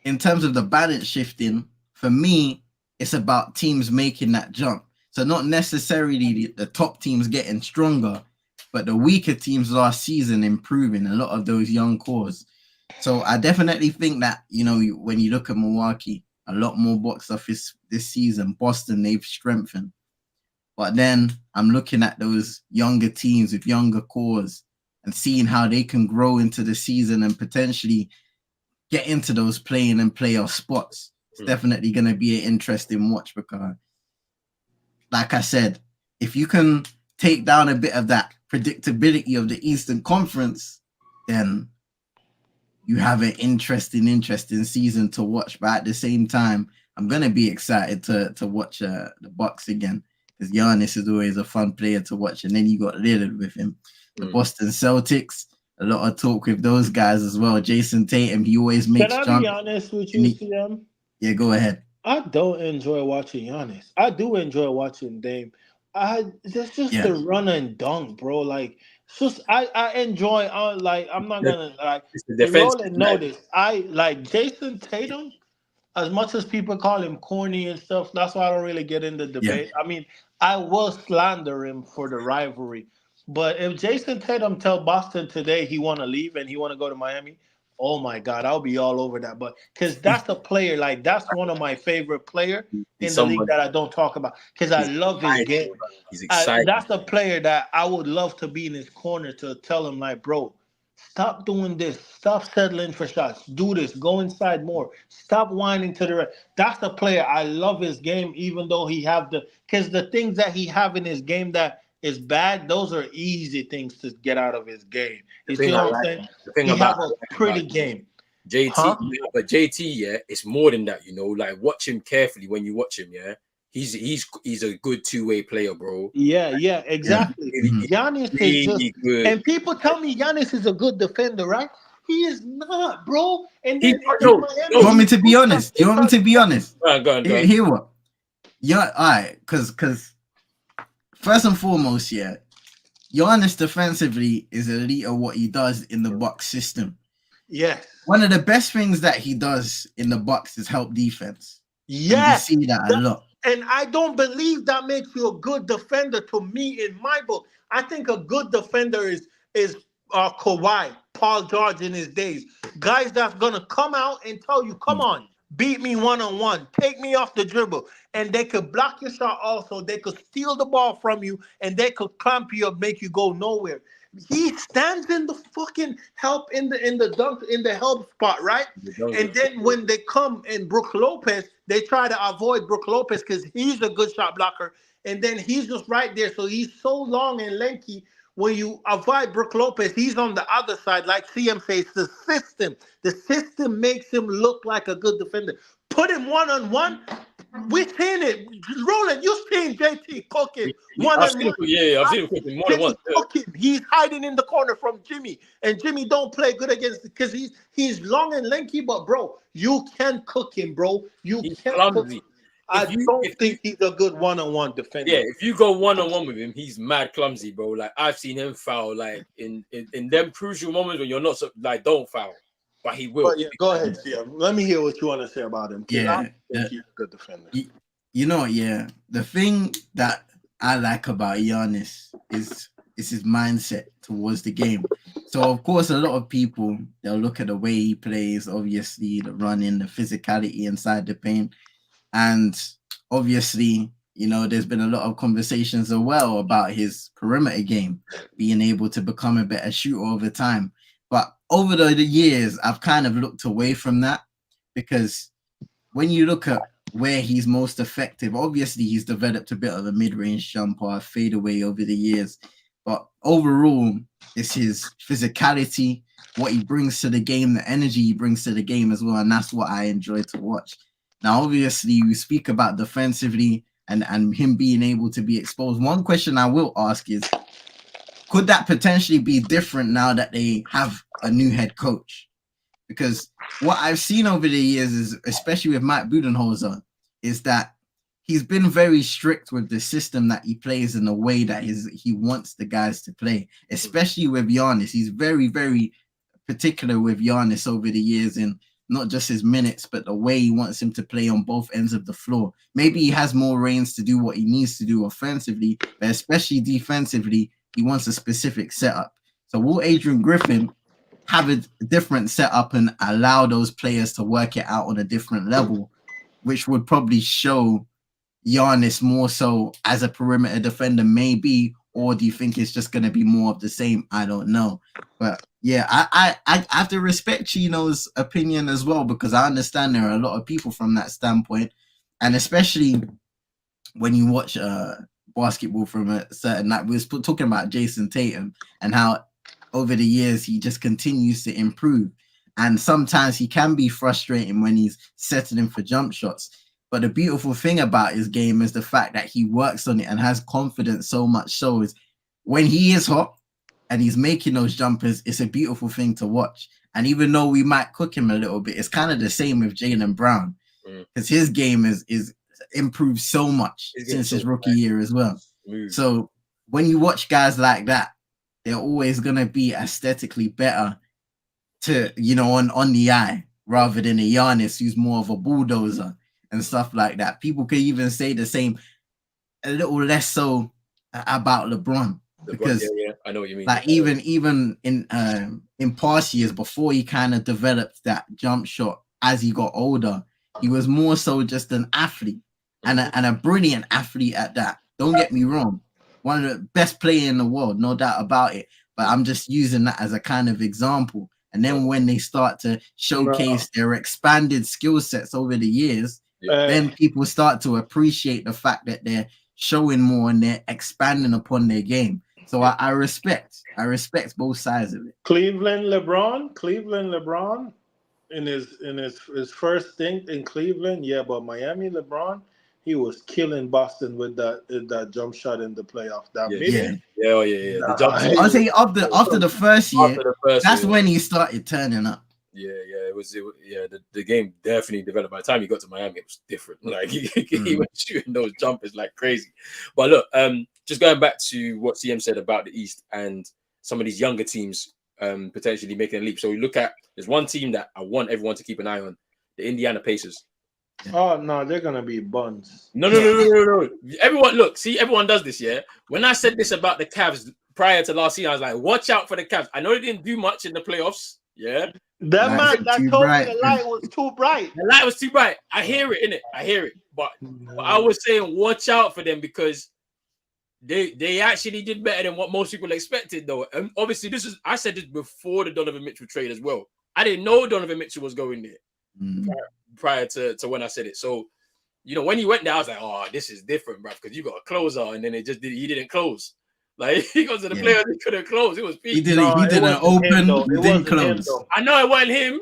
[SPEAKER 3] in terms of the balance shifting, for me, it's about teams making that jump. So not necessarily the top teams getting stronger, but the weaker teams last season improving, a lot of those young cores. So I definitely think that, when you look at Milwaukee, a lot more box office this season. Boston, they've strengthened. But then I'm looking at those younger teams with younger cores and seeing how they can grow into the season and potentially get into those playing and playoff spots. It's definitely going to be an interesting watch, because, like I said, if you can take down a bit of that predictability of the Eastern Conference, then you have an interesting season to watch. But at the same time, I'm going to be excited to watch the Bucks again, because Giannis is always a fun player to watch. And then you got Lillard with him. The Boston Celtics, a lot of talk with those guys as well. Jason Tatum, he always makes jumps.
[SPEAKER 6] Can I be honest with you, CM?
[SPEAKER 3] Yeah, go ahead.
[SPEAKER 6] I don't enjoy watching Giannis. I do enjoy watching Dame. That's just the run and dunk, bro. Like, it's just I enjoy. I'm not gonna like. Roland notice. I like Jason Tatum. As much as people call him corny and stuff, that's why I don't really get into debate. I mean, I will slander him for the rivalry. But if Jason Tatum tell Boston today he want to leave and he want to go to Miami, oh my God, I'll be all over that. But because that's a player, like that's one of my favorite player in the league that I don't talk about, because I love his game.
[SPEAKER 2] He's exciting.
[SPEAKER 6] That's a player that I would love to be in his corner to tell him, like, bro, stop doing this. Stop settling for shots. Do this. Go inside more. Stop whining to the right. That's the player. I love his game, even though he have because the things that he have in his game that is bad, those are easy things to get out of his game. You see what I'm saying? He have a pretty game.
[SPEAKER 2] JT, but JT, it's more than that, like watch him carefully when you watch him, He's a good two-way player, bro.
[SPEAKER 6] Yeah, exactly. Giannis is just good. And people tell me Giannis is a good defender, right? He is not, bro. And then
[SPEAKER 3] you want me to be honest?
[SPEAKER 2] Go on.
[SPEAKER 3] Hear what? Yeah, all right, because first and foremost, Giannis defensively is elite at what he does in the Bucks system.
[SPEAKER 6] Yes.
[SPEAKER 3] One of the best things that he does in the Bucks is help defense.
[SPEAKER 6] Yes.
[SPEAKER 3] You see that a lot.
[SPEAKER 6] And I don't believe that makes you a good defender to me in my book. I think a good defender is Kawhi, Paul George in his days. Guys that's going to come out and tell you, come on, beat me one-on-one, take me off the dribble. And they could block your shot also. They could steal the ball from you, and they could clamp you up, make you go nowhere. He stands in the fucking help in the dunk in the help spot, right? And then when they come in Brook Lopez, they try to avoid Brook Lopez because he's a good shot blocker. And then he's just right there. So he's so long and lanky. When you avoid Brook Lopez, he's on the other side. Like CM says, the system. The system makes him look like a good defender. Put him one-on-one. We've seen it. Roland, you've seen JT cooking one-on-one.
[SPEAKER 2] I've seen him cooking more than once.
[SPEAKER 6] He's hiding in the corner from Jimmy. And Jimmy don't play good against because he's long and lanky, but bro, you can cook him, bro. He's clumsy. I don't think he's a good one-on-one defender.
[SPEAKER 2] Yeah, if you go one-on-one with him, he's mad clumsy, bro. Like I've seen him foul, like in them crucial moments when you're not don't foul, but he will.
[SPEAKER 6] But go ahead, CM. Let me hear what you want to say about him.
[SPEAKER 3] Yeah,
[SPEAKER 6] I think he's a good defender.
[SPEAKER 3] The thing that I like about Giannis is his mindset towards the game. So of course, a lot of people they'll look at the way he plays, obviously the running, the physicality inside the paint. And obviously, there's been a lot of conversations as well about his perimeter game, being able to become a better shooter over time. But over the years, I've kind of looked away from that because when you look at where he's most effective, obviously he's developed a bit of a mid-range jumper, fadeaway over the years. But overall, it's his physicality, what he brings to the game, the energy he brings to the game as well. And that's what I enjoy to watch. Now, obviously, we speak about defensively and him being able to be exposed. One question I will ask is, could that potentially be different now that they have a new head coach? Because what I've seen over the years is, especially with Mike Budenholzer, is that he's been very strict with the system that he plays and the way that he wants the guys to play, especially with Giannis. He's very, very particular with Giannis over the years, and not just his minutes, but the way he wants him to play on both ends of the floor. Maybe he has more reins to do what he needs to do offensively, but especially defensively, he wants a specific setup. So will Adrian Griffin have a different setup and allow those players to work it out on a different level, which would probably show Giannis more so as a perimeter defender, maybe, or do you think it's just going to be more of the same? I don't know. But yeah, I have to respect Chino's opinion as well, because I understand there are a lot of people from that standpoint, and especially when you watch basketball from a certain night. We was talking about Jason Tatum and how over the years he just continues to improve, and sometimes he can be frustrating when he's settling for jump shots. But the beautiful thing about his game is the fact that he works on it and has confidence so much so is when he is hot and he's making those jumpers, it's a beautiful thing to watch. And even though we might cook him a little bit, it's kind of the same with Jaylen Brown, because his game is improved so much since his rookie year as well. So when you watch guys like that, they're always going to be aesthetically better to, on the eye, rather than a Giannis who's more of a bulldozer and stuff like that. People could even say the same, a little less so about LeBron, because
[SPEAKER 2] I know what you mean.
[SPEAKER 3] Like even in past years, before he kind of developed that jump shot as he got older, he was more so just an athlete and a brilliant athlete at that. Don't get me wrong, one of the best players in the world, no doubt about it. But I'm just using that as a kind of example. And then when they start to showcase their expanded skill sets over the years, then people start to appreciate the fact that they're showing more and they're expanding upon their game. So I respect both sides of it.
[SPEAKER 6] Cleveland LeBron in his first stint in Cleveland, but Miami LeBron, he was killing Boston with that jump shot in the playoff.
[SPEAKER 2] The jump shot.
[SPEAKER 3] I'll say after the first year, that's when he started turning up.
[SPEAKER 2] The game definitely developed. By the time he got to Miami, it was different. Like he was shooting those jumpers like crazy. But look, just going back to what CM said about the East and some of these younger teams potentially making a leap. So we look at, there's one team that I want everyone to keep an eye on, the Indiana Pacers.
[SPEAKER 6] Oh no, they're gonna be buns.
[SPEAKER 2] No. Everyone does this, yeah. When I said this about the Cavs prior to last season, I was like, watch out for the Cavs. I know they didn't do much in the playoffs, yeah.
[SPEAKER 6] That told me the light was too bright.
[SPEAKER 2] The light was too bright. I hear it, innit? I hear it. But I was saying watch out for them, because they actually did better than what most people expected, though. And obviously, I said this before the Donovan Mitchell trade as well. I didn't know Donovan Mitchell was going there prior to when I said it. So, when he went there, I was like, oh, this is different, bro, because you got a closer, and then he didn't close. Like, he goes to the players, he couldn't close. It was peak.
[SPEAKER 3] He didn't open, he didn't close.
[SPEAKER 2] I know it wasn't him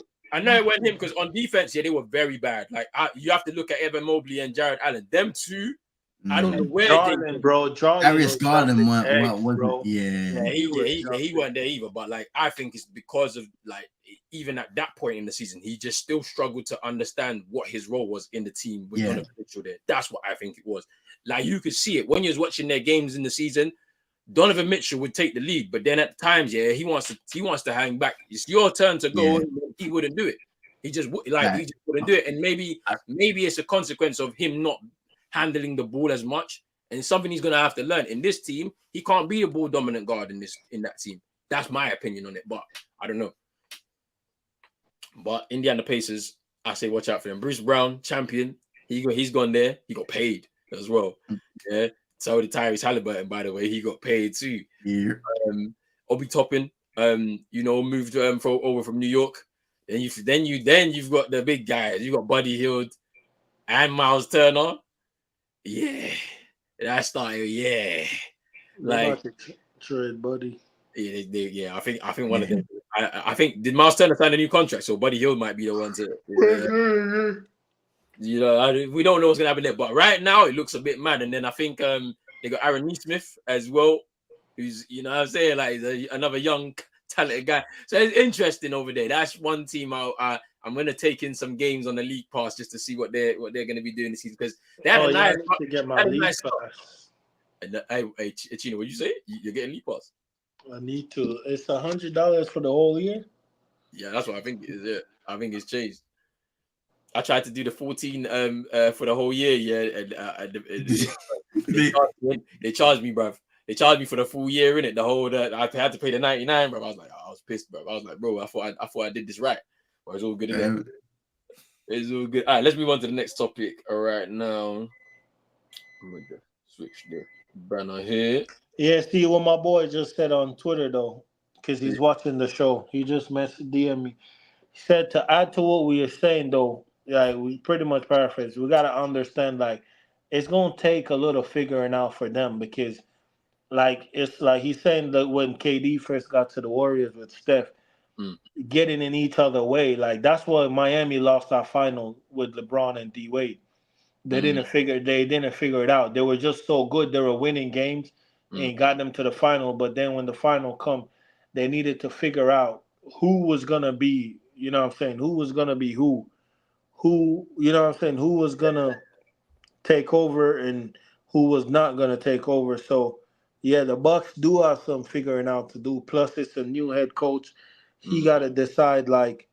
[SPEAKER 2] because on defense, they were very bad. Like, you have to look at Evan Mobley and Jared Allen. Them two, I don't know where
[SPEAKER 6] Jordan.
[SPEAKER 3] Darius Garland wasn't.
[SPEAKER 2] He wasn't there either. But like, I think it's because of like, even at that point in the season, he just still struggled to understand what his role was in the team with Donovan Mitchell there. That's what I think it was. Like, you could see it when you was watching their games in the season. Donovan Mitchell would take the lead, but then at times, he wants to hang back. It's your turn to go. He wouldn't do it. He just wouldn't do it. And maybe it's a consequence of him not handling the ball as much, and it's something he's gonna have to learn. In this team, he can't be a ball dominant guard in that team. That's my opinion on it, but I don't know. But Indiana Pacers, I say watch out for them. Bruce Brown, champion. He's gone there. He got paid as well. Yeah. So did Tyrese Halliburton, by the way. He got paid too. Yeah. Obi Toppin, moved over from New York. Then you've got the big guys. You got Buddy Hield and Miles Turner. Yeah, that started. Yeah, like
[SPEAKER 6] trade Buddy.
[SPEAKER 2] Yeah, I think one of them. I think did Miles Turner sign a new contract, so Buddy Hield might be the one to. We don't know what's gonna happen there, but right now it looks a bit mad. And then I think they got Aaron Nesmith as well, who's what I'm saying, like he's another young talented guy. So it's interesting over there. That's one team I I'm gonna take in some games on the league pass just to see what they're gonna be doing this season because they had a
[SPEAKER 6] I
[SPEAKER 2] nice.
[SPEAKER 6] need to get my
[SPEAKER 2] had a
[SPEAKER 6] league
[SPEAKER 2] nice
[SPEAKER 6] pass.
[SPEAKER 2] And hey, Chino, what you say? You're getting league pass?
[SPEAKER 6] I need to. It's $100 for the whole year.
[SPEAKER 2] Yeah, that's what I think it is. Yeah, I think it's changed. I tried to do the 14 for the whole year, yeah, and they charged me, bruv. They charged me for the full year in it. The whole I had to pay the 99, bro. I was like, I was pissed, bro. I was like, bro, I thought I did this right. But it's all good. It's all good. All right, let's move on to the next topic. All right, now I'm gonna just switch the banner here.
[SPEAKER 6] Yeah, see what my boy just said on Twitter though, because he's watching the show. He just messaged DM me. He said to add to what we are saying though, like we pretty much paraphrase. We gotta understand like it's gonna take a little figuring out for them because like it's like he's saying that when KD first got to the Warriors with Steph, getting in each other way, like that's why Miami lost our final with LeBron and D Wade. They didn't figure it out. They were just so good. They were winning games and got them to the final. But then when the final come, they needed to figure out who was gonna be, you know what I'm saying, who was gonna be who, you know what I'm saying, who was gonna take over and who was not gonna take over. So yeah, the Bucks do have some figuring out to do. Plus it's a new head coach. He gotta decide like,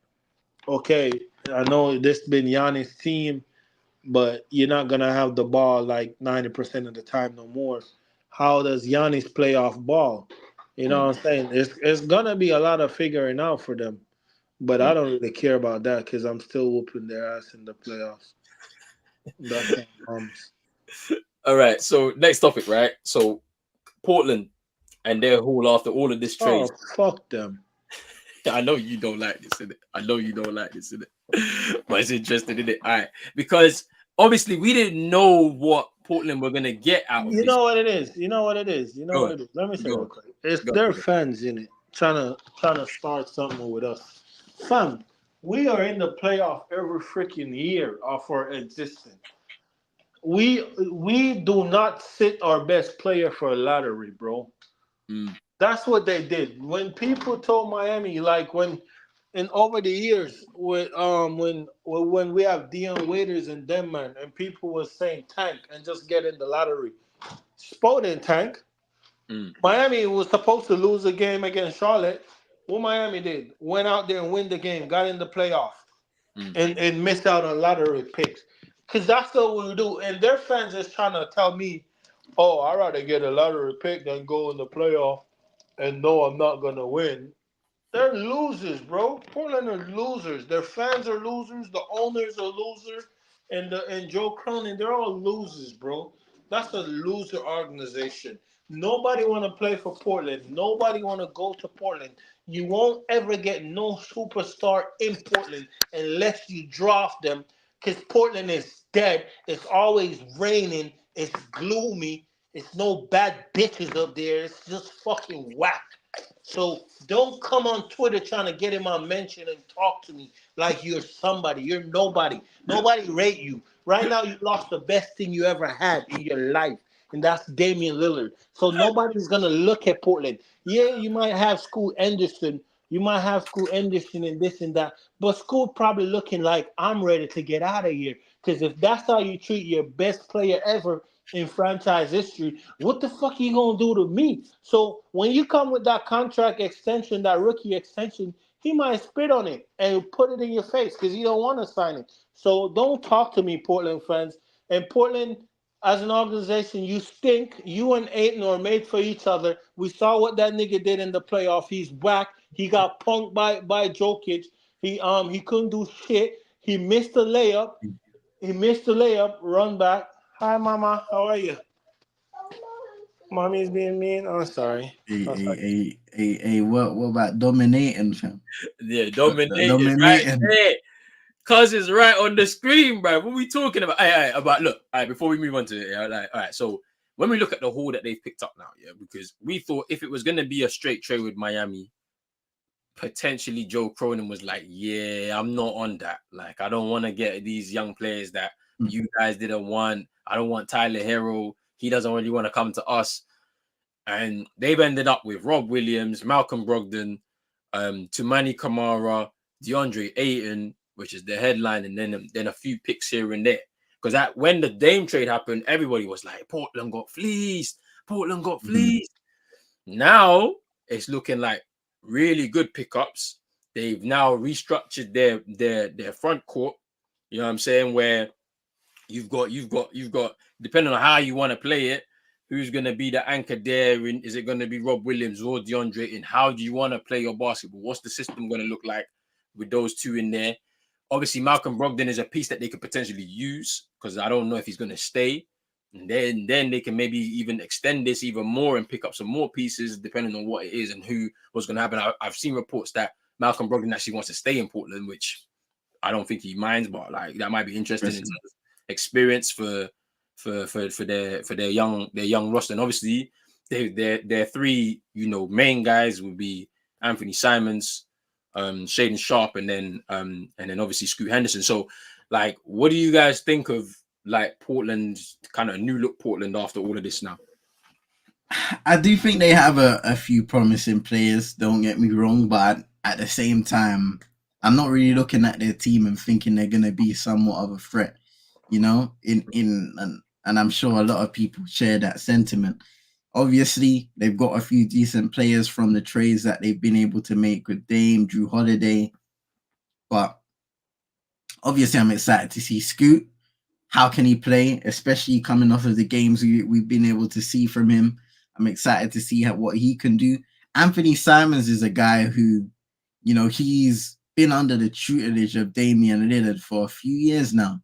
[SPEAKER 6] okay, I know this been Giannis' team, but you're not gonna have the ball like 90% of the time no more. How does Giannis play off ball? You know what I'm saying? It's gonna be a lot of figuring out for them, but I don't really care about that because I'm still whooping their ass in the playoffs. That's all comes.
[SPEAKER 2] All right, so next topic, right? So Portland and their haul after all of this trade.
[SPEAKER 6] Oh, fuck them.
[SPEAKER 2] I know you don't like this, innit? I know you don't like this, innit? But it's interesting, innit? All right, because obviously we didn't know what Portland were gonna get out of
[SPEAKER 6] You
[SPEAKER 2] this.
[SPEAKER 6] know what it is. You know what it is. You know what it is. Let me say real quick. It's their fans in it trying to start something with us. Fam, we are in the playoff every freaking year of our existence. We do not sit our best player for a lottery, bro. That's what they did. When people told Miami, like when and over the years, when we have Dion Waiters and them man, and people was saying tank and just get in the lottery. Spo didn't tank. Miami was supposed to lose a game against Charlotte. What Miami did, went out there and win the game, got in the playoff, and missed out on lottery picks. Because that's what we do. And their fans is trying to tell me, oh, I'd rather get a lottery pick than go in the playoff and know I'm not going to win. They're losers, bro. Portland are losers. Their fans are losers. The owners are losers. And Joe Cronin, they're all losers, bro. That's a loser organization. Nobody want to play for Portland. Nobody want to go to Portland. You won't ever get no superstar in Portland unless you draft them because Portland is dead. It's always raining. It's gloomy. It's no bad bitches up there. It's just fucking whack. So don't come on Twitter trying to get in my mention and talk to me like you're somebody. You're nobody. Nobody rate you. Right now, you lost the best thing you ever had in your life, and that's Damian Lillard. So nobody's gonna look at Portland. Yeah, you might have Scoot Anderson. You might have Scoot Anderson and this and that, but Scoot probably looking like I'm ready to get out of here. Because if that's how you treat your best player ever in franchise history, what the fuck are you gonna do to me? So when you come with that contract extension, that rookie extension, he might spit on it and put it in your face because he don't want to sign it. So don't talk to me, Portland fans. And Portland, as an organization, you stink. You and Aiton are made for each other. We saw what that nigga did in the playoff. He's whack. He got punked by Jokic. He couldn't do shit. He missed the layup. Run back. Hi, mama. How are you? Mommy's being mean. Oh, sorry.
[SPEAKER 3] Hey, what about dominating, fam?
[SPEAKER 2] Yeah, dominating.
[SPEAKER 3] Dominating.
[SPEAKER 2] Right there. Cuz it's right on the screen, bro. What are we talking about? About look, before we move on to it, all right, so when we look at the haul that they've picked up now, yeah, because we thought if it was gonna be a straight trade with Miami, potentially Joe Cronin was like, yeah, I'm not on that. Like, I don't want to get these young players that you guys didn't want. I don't want Tyler Hero. He doesn't really want to come to us. And they've ended up with Rob Williams, Malcolm Brogdon, Tumani Kamara, DeAndre Ayton, which is the headline, and then a few picks here and there. Because when the Dame trade happened, everybody was like, Portland got fleeced. Portland got fleeced. Now it's looking like really good pickups. They've now restructured their front court. You know what I'm saying? Where you've got depending on how you want to play it, who's going to be the anchor there? Is it going to be Rob Williams or DeAndre? And how do you want to play your basketball? What's the system going to look like with those two in there? Obviously, Malcolm Brogdon is a piece that they could potentially use because I don't know if he's going to stay. And then they can maybe even extend this even more and pick up some more pieces depending on what it is and what's going to happen. I've seen reports that Malcolm Brogdon actually wants to stay in Portland, which I don't think he minds, but like that might be interesting in terms of experience for their young roster. And obviously, their three main guys would be Anthony Simons, Shaden Sharp, and then obviously Scoot Henderson. So, like, what do you guys think of like Portland, kind of new look Portland after all of this now?
[SPEAKER 3] I do think they have a few promising players, don't get me wrong, but at the same time, I'm not really looking at their team and thinking they're going to be somewhat of a threat, and I'm sure a lot of people share that sentiment. Obviously, they've got a few decent players from the trades that they've been able to make with Dame, Jrue Holiday, but obviously I'm excited to see Scoot. How can he play, especially coming off of the games we've been able to see from him? I'm excited to see what he can do. Anthony Simons is a guy who, he's been under the tutelage of Damian Lillard for a few years now.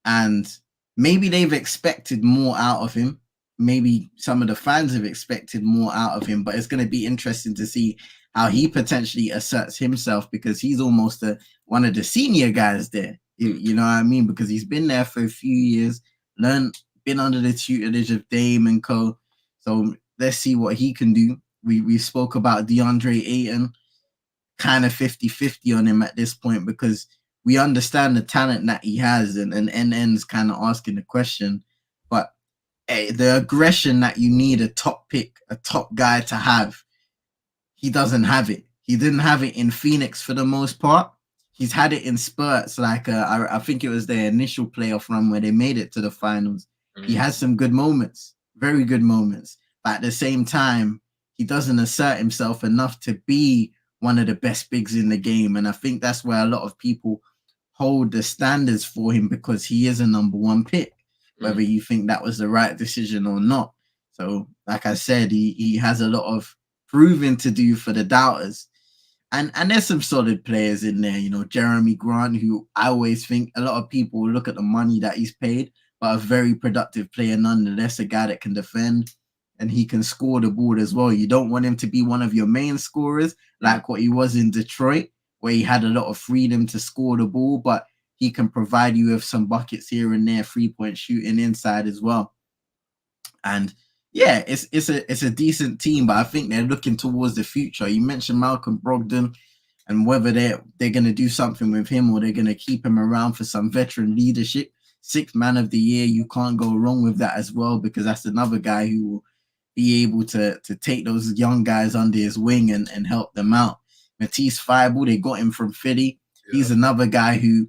[SPEAKER 3] And maybe they've expected more out of him. Maybe some of the fans have expected more out of him, but it's going to be interesting to see how he potentially asserts himself because he's almost one of the senior guys there. You know what I mean? Because he's been there for a few years, been under the tutelage of Dame and co. So let's see what he can do. We spoke about DeAndre Ayton, kind of 50-50 on him at this point because we understand the talent that he has, and NN's kind of asking the question. But the aggression that you need a top pick, a top guy to have, he doesn't have it. He didn't have it in Phoenix for the most part. He's had it in spurts, like I think it was their initial playoff run where they made it to the finals. He has some good moments, very good moments. But at the same time, he doesn't assert himself enough to be one of the best bigs in the game. And I think that's where a lot of people hold the standards for him because he is a number one pick, whether you think that was the right decision or not. So, like I said, he has a lot of proving to do for the doubters. And there's some solid players in there, Jeremy Grant, who I always think a lot of people look at the money that he's paid, but a very productive player nonetheless, a guy that can defend and he can score the ball as well. You don't want him to be one of your main scorers like what he was in Detroit, where he had a lot of freedom to score the ball, but he can provide you with some buckets here and there, 3-point shooting inside as well. And yeah, it's a decent team, but I think they're looking towards the future. You mentioned Malcolm Brogdon and whether they're going to do something with him or they're going to keep him around for some veteran leadership. 6th man of the year, you can't go wrong with that as well because that's another guy who will be able to take those young guys under his wing and help them out. Matisse Thybulle, they got him from Philly. Yeah. He's another guy who,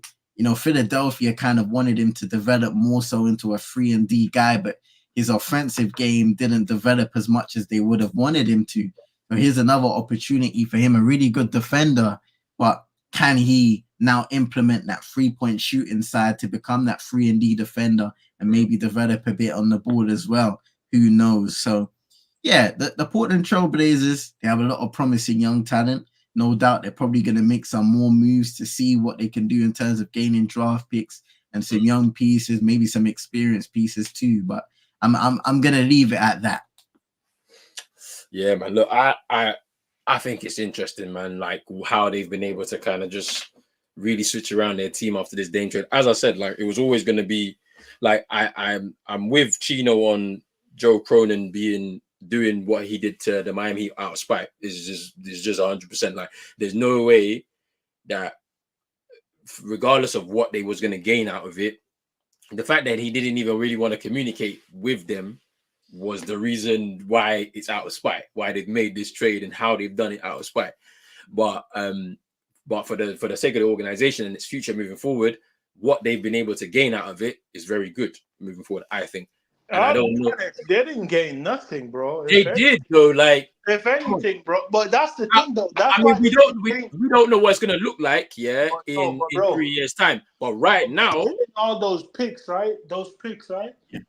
[SPEAKER 3] Philadelphia kind of wanted him to develop more so into a 3-and-D guy, but his offensive game didn't develop as much as they would have wanted him to. So here's another opportunity for him, a really good defender, but can he now implement that 3-point shooting side to become that 3-and-D defender and maybe develop a bit on the ball as well? Who knows? So yeah, the Portland Trailblazers, they have a lot of promising young talent. No doubt they're probably going to make some more moves to see what they can do in terms of gaining draft picks and some young pieces, maybe some experienced pieces too. But I'm gonna leave it at that.
[SPEAKER 2] Yeah, man. Look, I think it's interesting, man. Like how they've been able to kind of just really switch around their team after this Dame trade. As I said, like it was always going to be like I'm with Chino on Joe Cronin doing what he did to the Miami Heat out of spite. It's just 100%. Like there's no way that regardless of what they was going to gain out of it, the fact that he didn't even really want to communicate with them was the reason why it's out of spite, why they've made this trade and how they've done it out of spite. But But for the sake of the organization and its future moving forward, what they've been able to gain out of it is very good moving forward, I think. And I
[SPEAKER 6] I'll
[SPEAKER 2] don't
[SPEAKER 6] be
[SPEAKER 2] know.
[SPEAKER 6] honest, they didn't gain nothing, bro.
[SPEAKER 2] They did though, like
[SPEAKER 6] If anything, bro. But that's the
[SPEAKER 2] I,
[SPEAKER 6] thing, though. That's
[SPEAKER 2] I
[SPEAKER 6] why
[SPEAKER 2] mean, we
[SPEAKER 6] they
[SPEAKER 2] don't
[SPEAKER 6] keep getting.
[SPEAKER 2] we don't know what it's gonna look like, yeah,
[SPEAKER 6] But no,
[SPEAKER 2] in
[SPEAKER 6] but bro,
[SPEAKER 2] 3 years' time. But right now,
[SPEAKER 6] all those picks, right? Those picks, right?
[SPEAKER 3] Yeah.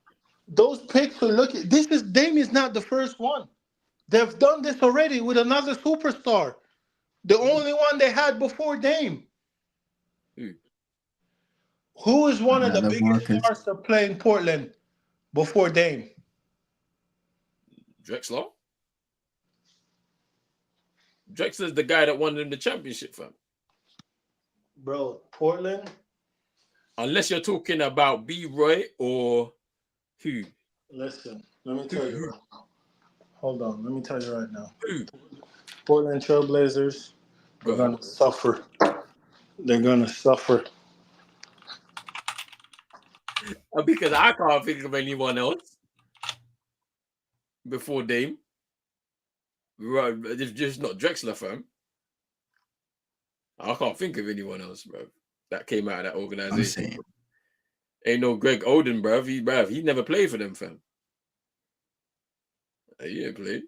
[SPEAKER 6] Those picks are looking. This is Dame is not the first one. They've done this already with another superstar. The only one they had before Dame.
[SPEAKER 2] Who?
[SPEAKER 6] Who is one of the biggest
[SPEAKER 3] Marcus.
[SPEAKER 6] stars to play in Portland before Dame?
[SPEAKER 2] Drexler. Drexler's the guy that won them the championship, fam.
[SPEAKER 6] Bro, Portland.
[SPEAKER 2] Unless you're talking about B-Roy or who?
[SPEAKER 6] Listen, let me tell you right now. Hold on, let me tell you right now.
[SPEAKER 2] Who?
[SPEAKER 6] Portland Trailblazers are gonna suffer. They're gonna suffer.
[SPEAKER 2] Because I can't think of anyone else before Dame. Right, it's just not Drexler, fam. I can't think of anyone else, bro, that came out of that organization. Ain't no Greg Oden, bro. He never played for them, fam. He didn't play.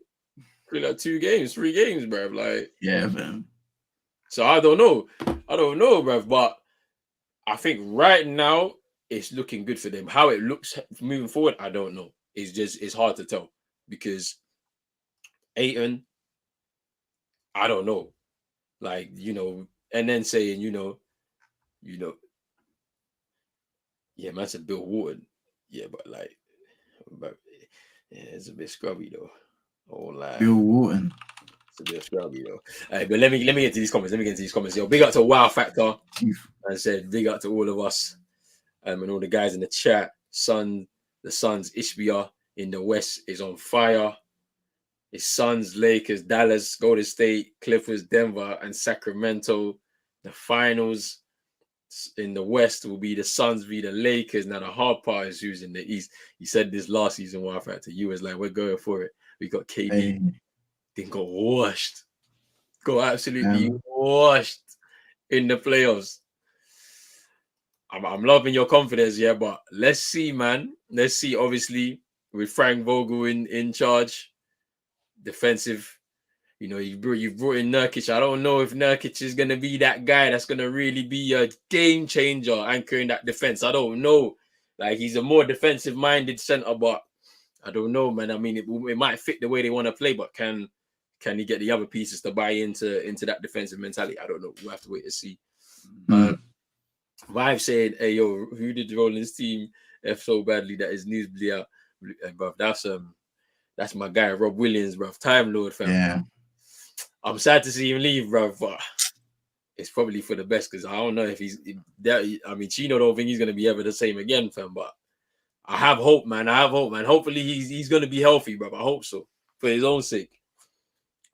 [SPEAKER 2] Played like 3 games, bro. Like,
[SPEAKER 3] yeah, man.
[SPEAKER 2] So I don't know, bro. But I think right now it's looking good for them. How it looks moving forward, I don't know. It's hard to tell because Ayton, I don't know. Like, and then saying, yeah, man said Bill Wharton. Yeah, but yeah, it's a bit scrubby though. Oh, like
[SPEAKER 3] Bill Wharton.
[SPEAKER 2] It's a bit scrubby though. But let me get to these comments. Yo, big up to Wow Factor. I said big up to all of us, and all the guys in the chat. The Suns, Ishbia in the West is on fire. It's Suns, Lakers, Dallas, Golden State, Clippers, Denver, and Sacramento. The finals in the West will be the Suns v the Lakers. Now the hard part is who's in the East. You said this last season, Wow Factor. You was like, we're going for it. We got KD. Then got washed. Got absolutely washed in the playoffs. I'm loving your confidence, yeah, but let's see, man. Let's see, obviously, with Frank Vogel in charge, defensive. You've brought in Nurkic. I don't know if Nurkic is going to be that guy that's going to really be a game changer anchoring that defense. I don't know. Like, he's a more defensive-minded center, but I don't know, man. I mean, it might fit the way they want to play, but can he get the other pieces to buy into that defensive mentality? I don't know. We'll have to wait to see. Vibe said, hey, yo, who did Rollins team F so badly that his news blew out? Bro, that's my guy, Rob Williams, bro. Time Lord, fam.
[SPEAKER 3] Yeah.
[SPEAKER 2] I'm sad to see him leave, bro, but it's probably for the best because I don't know if Chino don't think he's going to be ever the same again, fam, but I have hope, man. Hopefully he's going to be healthy, bro. I hope so. For his own sake.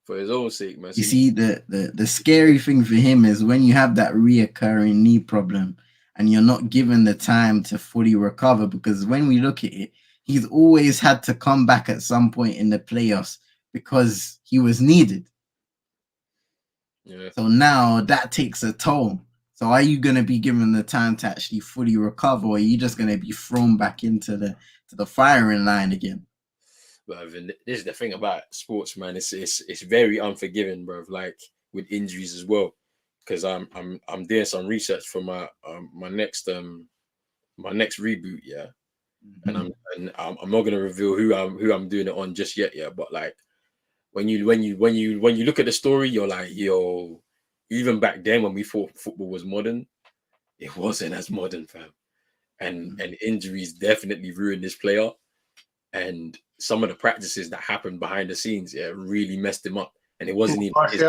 [SPEAKER 2] Man.
[SPEAKER 3] You see, the scary thing for him is when you have that reoccurring knee problem and you're not given the time to fully recover, because when we look at it, he's always had to come back at some point in the playoffs because he was needed.
[SPEAKER 2] Yeah.
[SPEAKER 3] So now that takes a toll. So are you going to be given the time to actually fully recover, or are you just going to be thrown back into the firing line again?
[SPEAKER 2] But this is the thing about sports, man. It's very unforgiving, bro. Like with injuries as well, because I'm doing some research for my next reboot, yeah. And I'm not gonna reveal who I'm doing it on just yet, yeah. But like when you look at the story, you're like, yo, even back then when we thought football was modern, it wasn't as modern, fam. And injuries definitely ruined this player. And some of the practices that happened behind the scenes, yeah, really messed him up. And it wasn't even his.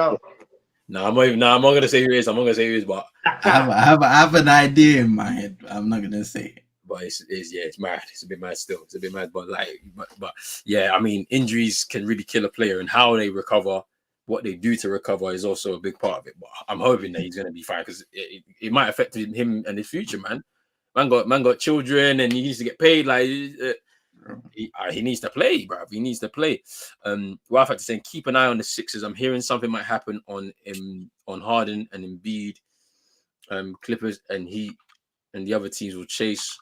[SPEAKER 2] No, I'm not gonna say who it is. I'm not gonna say who it is, but
[SPEAKER 3] I have an idea in my head. But I'm not gonna say it.
[SPEAKER 2] But it's mad. It's a bit mad still. It's a bit mad, but yeah, I mean, injuries can really kill a player, and how they recover, what they do to recover, is also a big part of it. But I'm hoping that he's gonna be fine because it might affect him and his future, man. Man got children, and he needs to get paid. Like,
[SPEAKER 3] bro.
[SPEAKER 2] He needs to play, bro. He needs to play. Well, I've had to say, keep an eye on the Sixers. I'm hearing something might happen on Harden and Embiid. Clippers and Heat and the other teams will chase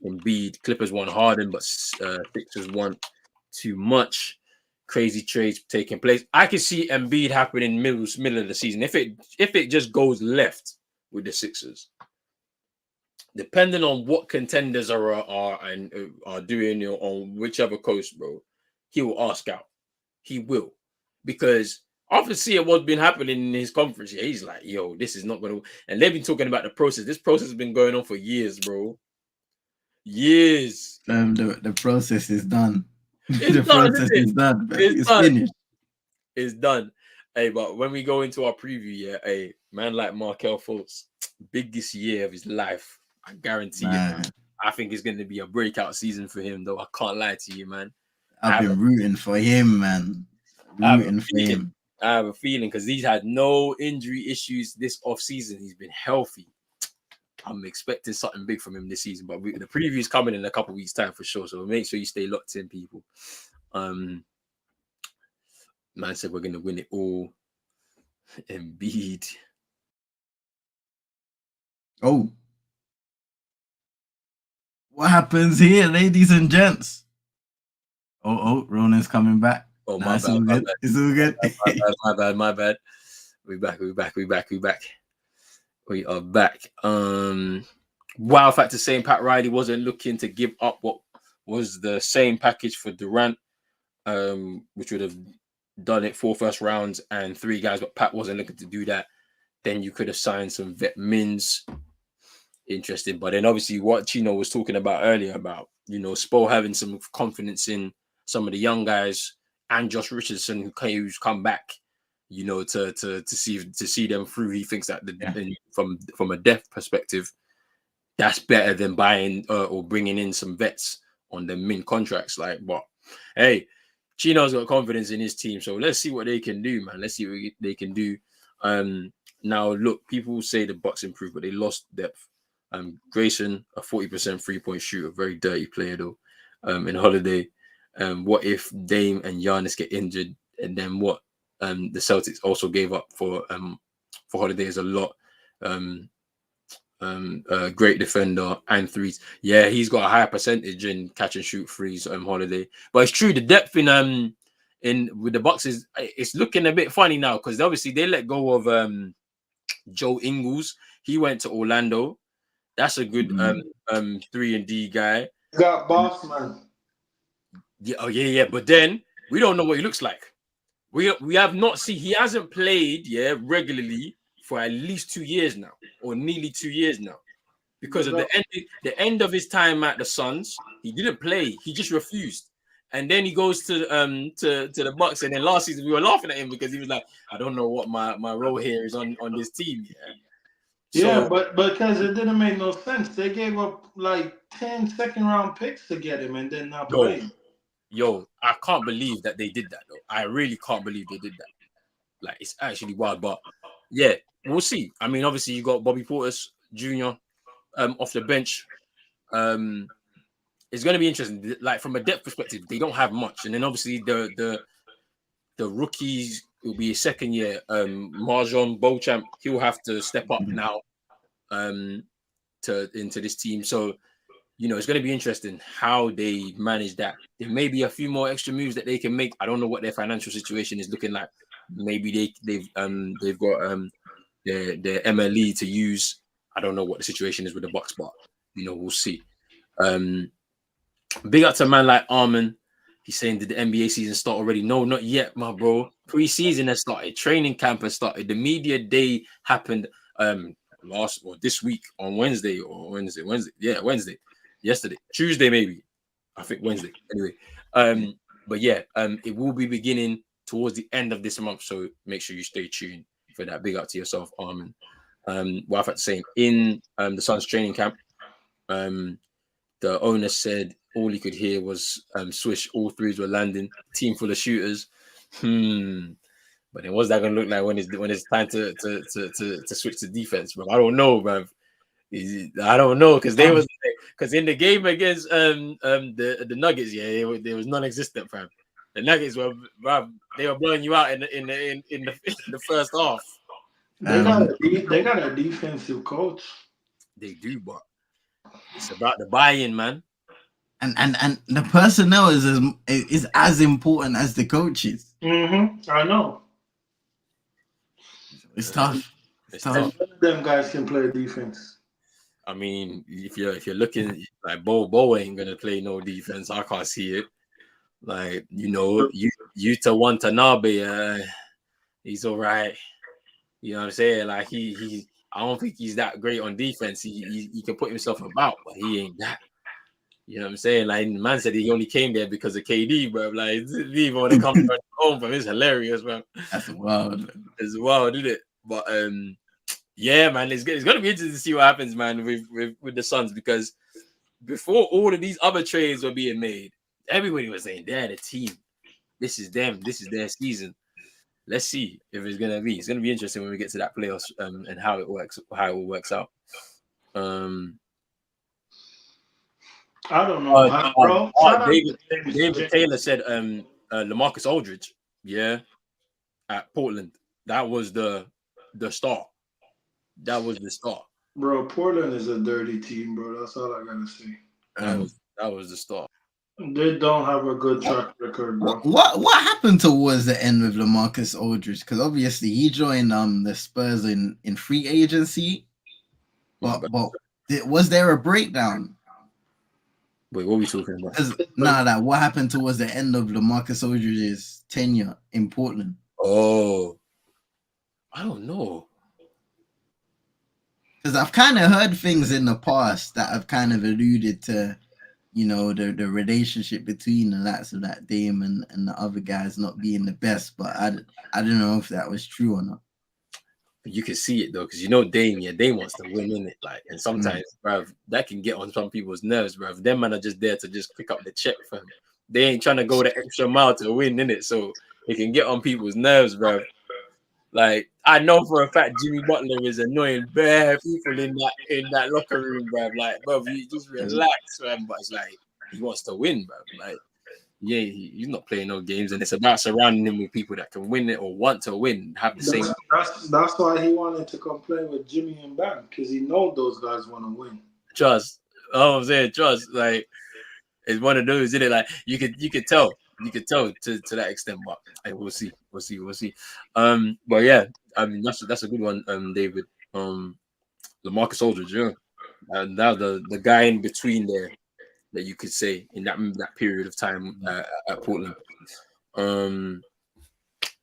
[SPEAKER 2] Embiid. Clippers want Harden, but Sixers want too much. Crazy trades taking place. I can see Embiid happening middle of the season. If it just goes left with the Sixers, depending on what contenders are doing on whichever coast, bro, he will ask out. He will, because after seeing what's been happening in his conference, he's like, yo, this is not going to. And they've been talking about the process. This process has been going on for years, bro. Years.
[SPEAKER 3] The process is done.
[SPEAKER 2] It's
[SPEAKER 3] the
[SPEAKER 2] done,
[SPEAKER 3] process
[SPEAKER 2] isn't it?
[SPEAKER 3] is done. Bro.
[SPEAKER 2] It's
[SPEAKER 3] It's
[SPEAKER 2] done.
[SPEAKER 3] finished.
[SPEAKER 2] It's done. Hey, but when we go into our preview, yeah, hey, man like Markelle Fultz, biggest year of his life. I guarantee you, man. I think it's going to be a breakout season for him, though. I can't lie to you, man.
[SPEAKER 3] I've been rooting for him, man. Rooting for him.
[SPEAKER 2] I have a feeling because he's had no injury issues this offseason. He's been healthy. I'm expecting something big from him this season, but the preview is coming in a couple of weeks' time for sure. So make sure you stay locked in, people. Man said we're gonna win it all. Embiid.
[SPEAKER 3] Oh, what happens here, ladies and gents? Oh, Ronan's coming back.
[SPEAKER 2] Oh,
[SPEAKER 3] my bad. All good. It's all good.
[SPEAKER 2] My bad. We back. We are back. Wow, fact is saying Pat Riley wasn't looking to give up what was the same package for Durant, which would have done it 4 first rounds and 3 guys, but Pat wasn't looking to do that. Then you could have signed some vet mins. Interesting. But then obviously what Chino was talking about earlier about, Spo having some confidence in some of the young guys and Josh Richardson who's come back, to see them through. He thinks that from a depth perspective, that's better than buying or bringing in some vets on the min contracts. But hey, Chino's got confidence in his team, so let's see what they can do, man. Let's see what they can do. Now look, people say the Bucks improved, but they lost depth. Grayson, a 40% 3-point shooter, very dirty player though. In Holiday, what if Dame and Giannis get injured, and then what? The Celtics also gave up for Holiday is a lot. Great defender and threes. Yeah, he's got a higher percentage in catch and shoot threes. Holiday, but it's true the depth in with the Bucks it's looking a bit funny now because obviously they let go of Joe Ingles. He went to Orlando. That's a good 3-and-D guy.
[SPEAKER 4] Got boss man.
[SPEAKER 2] Yeah. But then we don't know what he looks like. We have not seen. He hasn't played regularly for at least 2 years now, or nearly 2 years now, because of the end of his time at the Suns. He didn't play. He just refused, and then he goes to the Bucks. And then last season we were laughing at him because he was like, "I don't know what my role here is on this team."
[SPEAKER 6] Yeah, but because it didn't make no sense. They gave up like 10 second-round picks to get him and then not play.
[SPEAKER 2] Yo, I can't believe that they did that, though. I really can't believe they did that. It's actually wild. But, yeah, we'll see. I mean, obviously, you got Bobby Portis Jr. Off the bench. It's going to be interesting. From a depth perspective, they don't have much. And then, obviously, the rookies will be a second year. Marjon Beauchamp, he'll have to step up now into this team. So, it's going to be interesting how they manage that. There may be a few more extra moves that they can make. I don't know what their financial situation is looking like. Maybe they've got their MLE to use. I don't know what the situation is with the Bucks, but we'll see. Big up to a man like Armin. He's saying, did the NBA season start already? No, not yet, my bro. Pre-season has started. Training camp has started. The media day happened this week on Wednesday. Wednesday. Yesterday. Tuesday, maybe. I think Wednesday. Anyway. But yeah, it will be beginning towards the end of this month. So make sure you stay tuned for that. Big up to yourself, Armin. What I've had to say, in the Suns training camp, the owner said all he could hear was swish, all threes were landing, team full of shooters. But then what's that gonna look like when it's time to switch to defense, bro? I don't know, man. I don't know, because because in the game against the Nuggets, there was non-existent, fam. The Nuggets were, bruv, they were blowing you out in the first half.
[SPEAKER 6] They got a defensive coach.
[SPEAKER 2] They do, but it's about the buy-in, man.
[SPEAKER 3] And the personnel is as important as the coaches.
[SPEAKER 6] I know.
[SPEAKER 3] It's tough. It's tough.
[SPEAKER 6] And none of them guys can play defense.
[SPEAKER 2] I mean, if you're looking like Bo ain't gonna play no defense. I can't see it. Like, you know, Yuta Watanabe, he's all right. You know what I'm saying? Like he I don't think he's that great on defense. He can put himself about, but he ain't that. You know what I'm saying? Like, the man said he only came there because of KD, bro. Like, even when it comes to home from, it's hilarious, bro.
[SPEAKER 3] That's wild.
[SPEAKER 2] It's wild, isn't it? But yeah, man, it's gonna be interesting to see what happens, man, with the Suns, because before all of these other trades were being made, everybody was saying they're the team. This is them. This is their season. Let's see if it's gonna be. It's gonna be interesting when we get to that playoffs and how it works out.
[SPEAKER 6] I don't know, bro.
[SPEAKER 2] David Taylor said LaMarcus Aldridge, at Portland. That was the start. That was the start.
[SPEAKER 6] Bro, Portland is a dirty team, bro. That's all I gotta say.
[SPEAKER 2] That was the start.
[SPEAKER 6] They don't have a good track record, bro.
[SPEAKER 3] What happened towards the end with LaMarcus Aldridge? Because obviously he joined the Spurs in free agency, but was there a breakdown?
[SPEAKER 2] Wait, what are we talking about?
[SPEAKER 3] What happened towards the end of LaMarcus Aldridge's tenure in Portland?
[SPEAKER 2] Oh, I don't know.
[SPEAKER 3] Because I've kind of heard things in the past that have kind of alluded to, you know, the relationship between the likes of that Dame and the other guys not being the best. But I don't know if that was true or not.
[SPEAKER 2] You can see it though, because you know Dame wants to win, in it. Like, and sometimes, bruv, that can get on some people's nerves, bruv. Them man are just there to just pick up the check for him. They ain't trying to go the extra mile to win, in it. So it can get on people's nerves, bruv. Like, I know for a fact Jimmy Butler is annoying bare people in that locker room, bruv. Like, bruv, you just relax, man. But it's like he wants to win, bruv. Like, yeah, he's not playing no games, and it's about surrounding him with people that can win it or want to win, have the same.
[SPEAKER 6] That's why he wanted to come play with Jimmy and Bam, because he knows those guys want to win.
[SPEAKER 2] Trust. Oh, I'm saying trust. Like, it's one of those, isn't it? Like, you could tell to that extent, but hey, we'll see. But yeah, I mean that's a good one, David. LaMarcus Aldridge, yeah, and now the guy in between there that you could say in that period of time at Portland.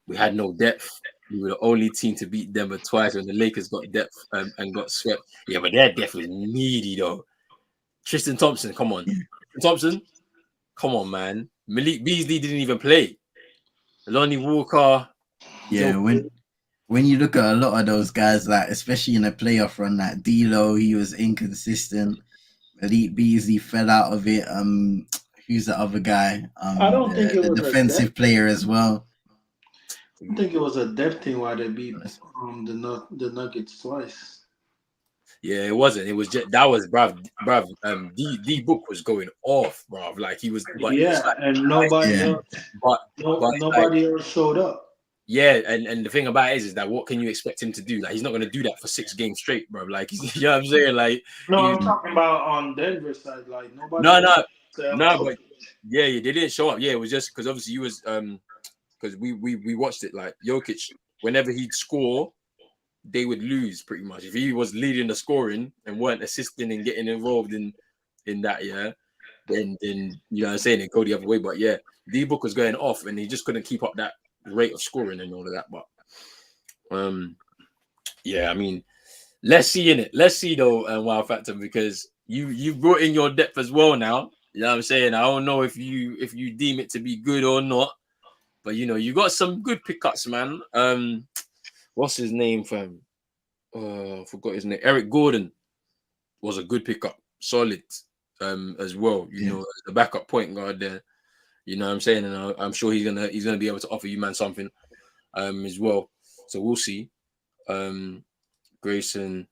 [SPEAKER 2] We had no depth. We were the only team to beat Denver twice when the Lakers got depth and got swept. Yeah, but their depth was needy though. Tristan Thompson, come on. Thompson, come on, man. Malik Beasley didn't even play. Lonnie Walker.
[SPEAKER 3] Yeah, when you look at a lot of those guys, like especially in a playoff run, like D'Lo, he was inconsistent. Malik Beasley fell out of it. Who's the other guy?
[SPEAKER 6] I don't think it was
[SPEAKER 3] the defensive player as well.
[SPEAKER 6] I think it was a depth thing why they beat the Nuggets twice.
[SPEAKER 2] Yeah, it wasn't. It was just that was bruv. D Book was going off, bruv. Like he was. But
[SPEAKER 6] and nobody else. Nobody else showed up.
[SPEAKER 2] Yeah, and the thing about it is that what can you expect him to do? Like he's not going to do that for 6 games straight, bro. Like you know what I'm saying? Like
[SPEAKER 6] I'm talking about on Denver side. Like nobody.
[SPEAKER 2] No, but yeah, they didn't show up. Yeah, it was just because obviously you was because we watched it. Like Jokic, whenever he'd score, they would lose pretty much. If he was leading the scoring and weren't assisting and getting involved in that, then you know what I'm saying, it go the other way. But yeah, D Book was going off and he just couldn't keep up that rate of scoring and all of that. But yeah, I mean, let's see though, Wow Factor, because you brought in your depth as well now. You know what I'm saying? I don't know if you deem it to be good or not, but you know, you got some good pickups, man. What's his name, fam? I forgot his name. Eric Gordon was a good pickup, solid, as well. You know, as the backup point guard there. You know what I'm saying? And I'm sure he's gonna be able to offer you, man, something, as well. So we'll see. Grayson,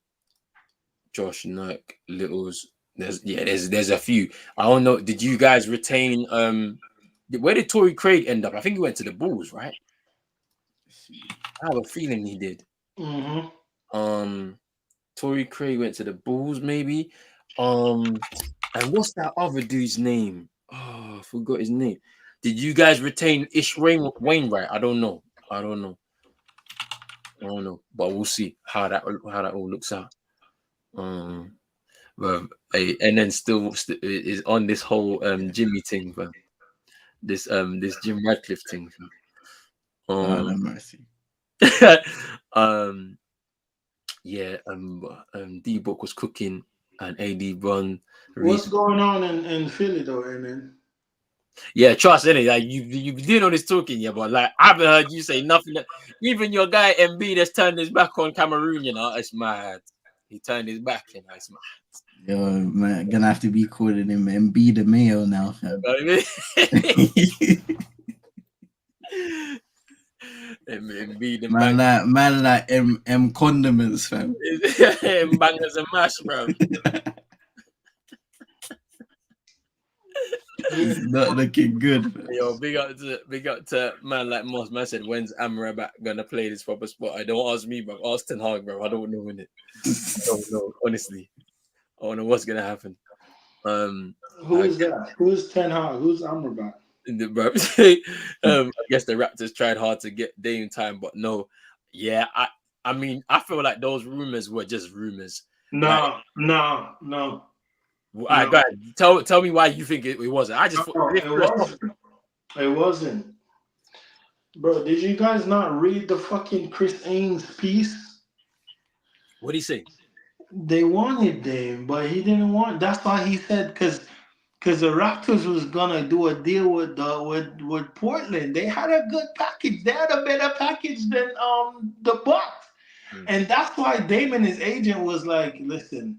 [SPEAKER 2] Josh Nurk, Littles, There's a few. I don't know. Did you guys retain? Where did Torrey Craig end up? I think he went to the Bulls, right? I have a feeling he did.
[SPEAKER 6] Mm-hmm.
[SPEAKER 2] Torrey Craig went to the Bulls, maybe. And what's that other dude's name? Oh, I forgot his name. Did you guys retain Wainwright? I don't know. But we'll see how that all looks out. But and then still is on this whole Jimmy thing, but this Jim Radcliffe thing.
[SPEAKER 3] God have mercy.
[SPEAKER 2] D-Book was cooking and AD run.
[SPEAKER 6] What's going on in Philly though, Amen?
[SPEAKER 2] Yeah, trust any like you doing all this talking, yeah, but like I haven't heard you say nothing. Even your guy MB that's turned his back on Cameroon, you know, it's mad. He turned his back, you know, it's mad.
[SPEAKER 3] Yo, man, gonna have to be calling him MB the Mayo now, fam.
[SPEAKER 2] MB the
[SPEAKER 3] man like M condiments, fam.
[SPEAKER 2] Bangers and mash, bro.
[SPEAKER 3] It's not looking good. Fam.
[SPEAKER 2] Yo, big up to man like Moss. Man said, when's Amrabat gonna play this proper spot? I don't ask me, bro. Ask Ten Hag, bro. I don't know when it. I don't know, honestly. I don't know what's gonna happen.
[SPEAKER 6] Who is that? Who's Ten Hag? Who's Amrabat?
[SPEAKER 2] I guess the Raptors tried hard to get Dame time, but no. Yeah, I mean, I feel like those rumors were just rumors.
[SPEAKER 6] No.
[SPEAKER 2] All right, go ahead. Tell me why you think it wasn't. I just thought
[SPEAKER 6] it wasn't. Bro, did you guys not read the fucking Chris Ainge piece?
[SPEAKER 2] What did he say?
[SPEAKER 6] They wanted Dame, but he didn't want. That's why he said because the Raptors was gonna do a deal with Portland. They had a good package. They had a better package than the Bucks, and that's why Dame and his agent was like, "Listen,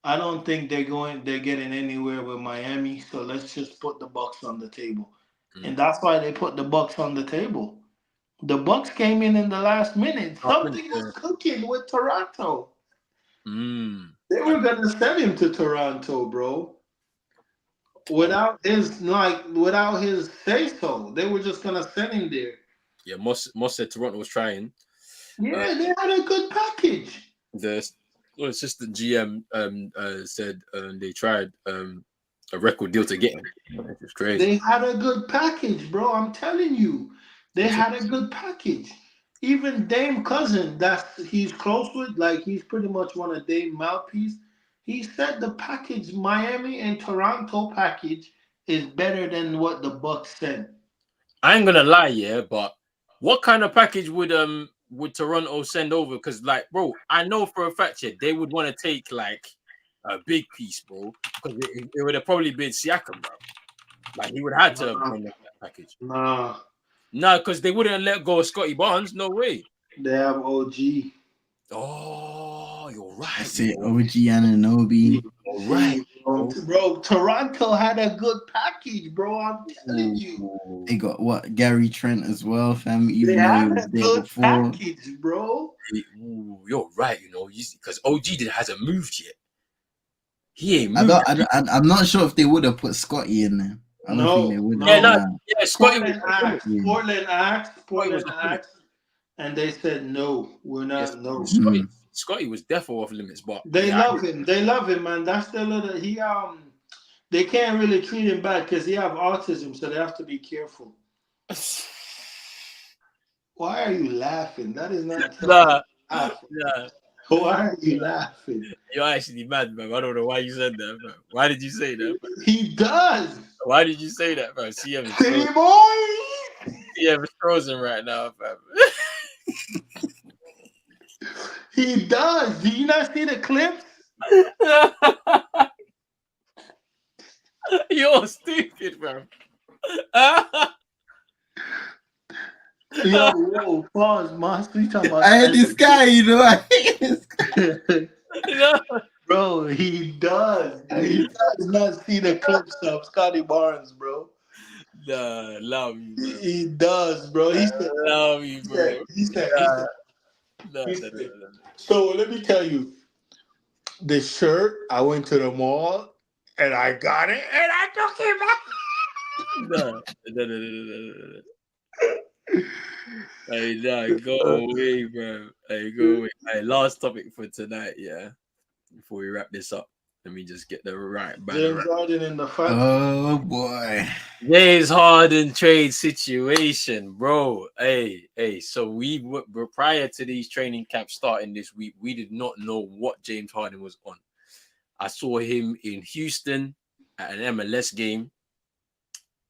[SPEAKER 6] I don't think they're getting anywhere with Miami, so let's just put the Bucks on the table." And that's why they put the Bucks on the table. The Bucks came in the last minute. Something was cooking with Toronto. They were gonna send him to Toronto, bro. Without his say so, they were just gonna send him there.
[SPEAKER 2] Yeah, Moss said Toronto was trying.
[SPEAKER 6] Yeah, they had a good package.
[SPEAKER 2] It's just the GM said they tried a record deal to get him. It's crazy.
[SPEAKER 6] They had a good package, bro. I'm telling you, they had a good package. Even Dame Cousin, he's close with, like he's pretty much one of Dame mouthpiece. He said the package, Miami and Toronto package, is better than what the Bucks sent.
[SPEAKER 2] I ain't gonna lie, yeah, but what kind of package would Toronto send over? Because, like, bro, I know for a fact, yeah, they would want to take like a big piece, bro, because it would have probably been Siakam, bro. Like he would have had to bring that package. Nah, because they wouldn't let go of Scotty Barnes. No way.
[SPEAKER 6] They have OG.
[SPEAKER 2] Oh, you're right.
[SPEAKER 3] I say OG Anunoby.
[SPEAKER 2] You're right,
[SPEAKER 6] bro. Toronto had a good package, bro. I'm telling you.
[SPEAKER 3] They got what Gary Trent as well, fam.
[SPEAKER 6] They had a good package, bro.
[SPEAKER 2] You're right. You know, because OG hasn't moved yet. He ain't moved.
[SPEAKER 3] I'm not sure if they would have put Scotty in there. I don't think they would.
[SPEAKER 2] Yeah, Scotty
[SPEAKER 6] Portland asked, and they said no. We're not.
[SPEAKER 2] Yes, Scotty was definitely off limits, but
[SPEAKER 6] they love him. They love him, man. That's the little They can't really treat him bad because he have autism, so they have to be careful. Why are you laughing? That is not.
[SPEAKER 2] Nah.
[SPEAKER 6] Why are you laughing?
[SPEAKER 2] You're actually mad, man. I don't know why you said that, bro. Why did you say that, bro?
[SPEAKER 6] He does.
[SPEAKER 2] Why did you say that, bro? CM is frozen right now, fam.
[SPEAKER 6] He does. Do you not see the clips?
[SPEAKER 2] You're stupid, bro.
[SPEAKER 6] Yo, pause, Moss. We talking about?
[SPEAKER 3] I had this guy, you know. I hate this
[SPEAKER 2] guy.
[SPEAKER 6] Bro, he does. He does not see the clips of Scotty Barnes, bro.
[SPEAKER 2] Nah, love you, bro.
[SPEAKER 6] He does, bro. He said,
[SPEAKER 2] love you, bro.
[SPEAKER 6] He said. So let me tell you, the shirt. I went to the mall and I got it and I took it back.
[SPEAKER 2] No. Hey, nah, go away, bro. Hey, go away. Hey, last topic for tonight, yeah. Before we wrap this up, let me just get the right banner.
[SPEAKER 6] James Harden in the fight.
[SPEAKER 3] Oh boy.
[SPEAKER 2] James Harden trade situation, bro. Hey. So we were prior to these training camps starting this week. We did not know what James Harden was on. I saw him in Houston at an MLS game.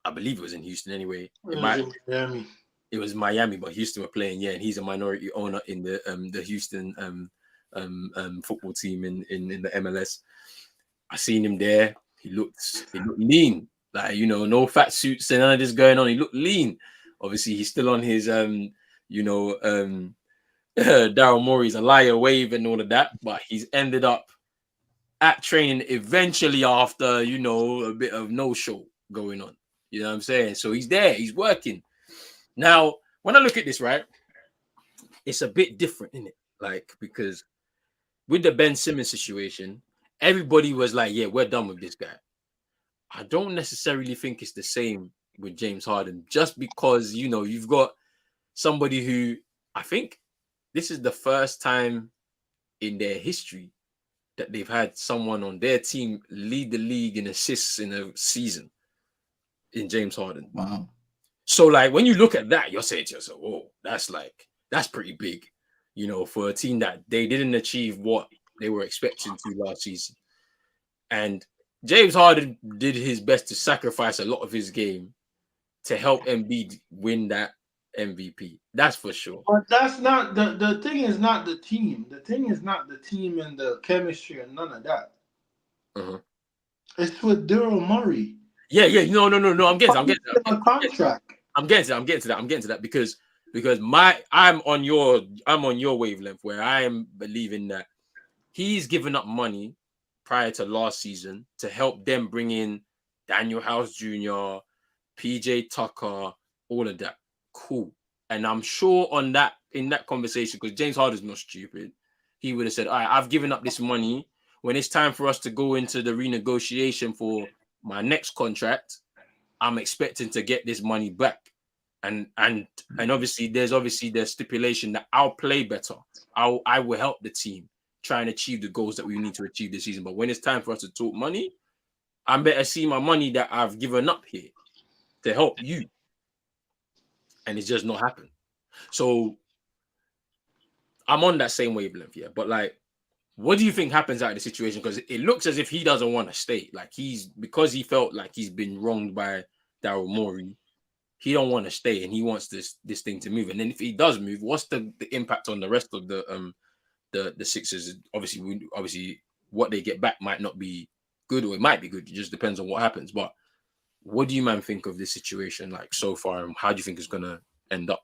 [SPEAKER 2] I believe it was in Houston anyway.
[SPEAKER 6] Miami.
[SPEAKER 2] It was Miami, but Houston were playing, yeah, and he's a minority owner in the Houston football team in the MLS. I seen him there. He looked lean, like, you know, no fat suits and none of this going on. He looked lean. Obviously, he's still on his Daryl Morey's a liar wave and all of that, but he's ended up at training eventually after, you know, a bit of no show going on. You know what I'm saying? So he's there, he's working. Now, when I look at this, right, it's a bit different, isn't it? Like, because with the Ben Simmons situation, everybody was like, yeah, we're done with this guy. I don't necessarily think it's the same with James Harden, just because, you know, you've got somebody who, I think this is the first time in their history that they've had someone on their team lead the league in assists in a season in James Harden.
[SPEAKER 3] Wow.
[SPEAKER 2] So, like, when you look at that, you're saying to yourself, "Oh, that's pretty big," you know, for a team that they didn't achieve what they were expecting to last season. And James Harden did his best to sacrifice a lot of his game to help Embiid win that MVP. That's for sure.
[SPEAKER 6] But that's not the thing. Is not the team. The thing is not the team and the chemistry and none of that. It's with Daryl Morey.
[SPEAKER 2] Yeah. No. I'm getting to that.
[SPEAKER 6] A contract.
[SPEAKER 2] I'm getting to that because I'm on your wavelength where I am believing that he's given up money prior to last season to help them bring in Daniel House Jr., PJ Tucker, all of that. Cool. And I'm sure in that conversation, because James Harden's not stupid, he would have said, all right, I've given up this money. When it's time for us to go into the renegotiation for my next contract, I'm expecting to get this money back. And obviously there's the stipulation that I'll play better. I will help the team try and achieve the goals that we need to achieve this season. But when it's time for us to talk money, I better see my money that I've given up here to help you. And it's just not happened. So I'm on that same wavelength, yeah. But like, what do you think happens out of the situation? Because it looks as if he doesn't want to stay. Like, because he felt like he's been wronged by Daryl Morey, he don't want to stay and he wants this thing to move. And then if he does move, what's the impact on the rest of the Sixers? Obviously what they get back might not be good, or it might be good. It just depends on what happens. But what do you, man, think of this situation like so far, and how do you think it's gonna end up?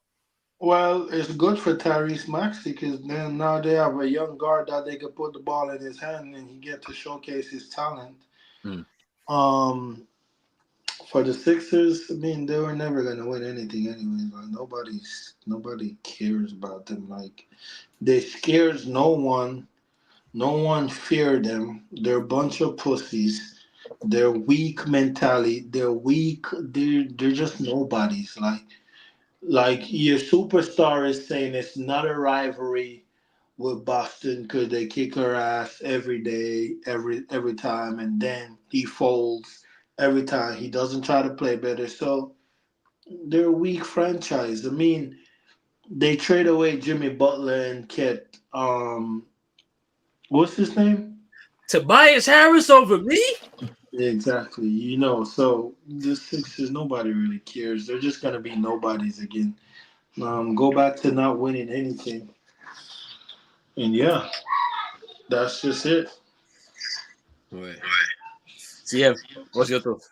[SPEAKER 6] Well, it's good for Tyrese Maxey because then now they have a young guard that they can put the ball in his hand and he get to showcase his talent. For the Sixers, I mean, they were never gonna win anything anyways. Like, nobody cares about them. Like, they scares no one. No one fear them. They're a bunch of pussies. They're weak mentality. They're weak. They're just nobodies. Like your superstar is saying it's not a rivalry with Boston because they kick her ass every day, every time, and then he folds every time. He doesn't try to play better. So they're a weak franchise. I mean, they trade away Jimmy Butler and get what's his name?
[SPEAKER 2] Tobias Harris over me?
[SPEAKER 6] Exactly. You know, so the Sixers, nobody really cares. They're just gonna be nobodies again. Go back to not winning anything. And yeah, that's just it.
[SPEAKER 2] Right. CM, what's your thoughts?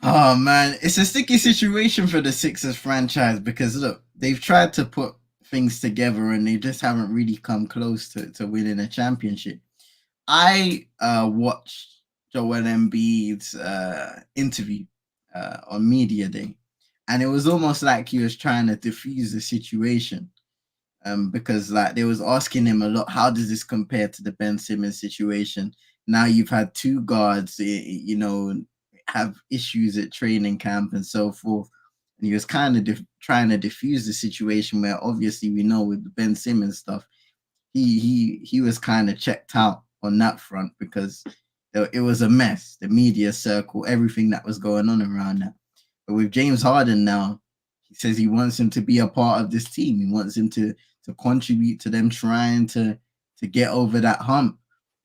[SPEAKER 3] Oh man, it's a sticky situation for the Sixers franchise because look, they've tried to put things together and they just haven't really come close to winning a championship. I watched Joel Embiid's interview on Media Day, and it was almost like he was trying to diffuse the situation. because like they was asking him a lot, how does this compare to the Ben Simmons situation? Now you've had two guards, you know, have issues at training camp and so forth. And he was kind of trying to diffuse the situation where obviously we know with the Ben Simmons stuff, he was kind of checked out on that front because it was a mess. The media circle, everything that was going on around that. But with James Harden now, he says he wants him to be a part of this team. He wants him to contribute to them trying to get over that hump.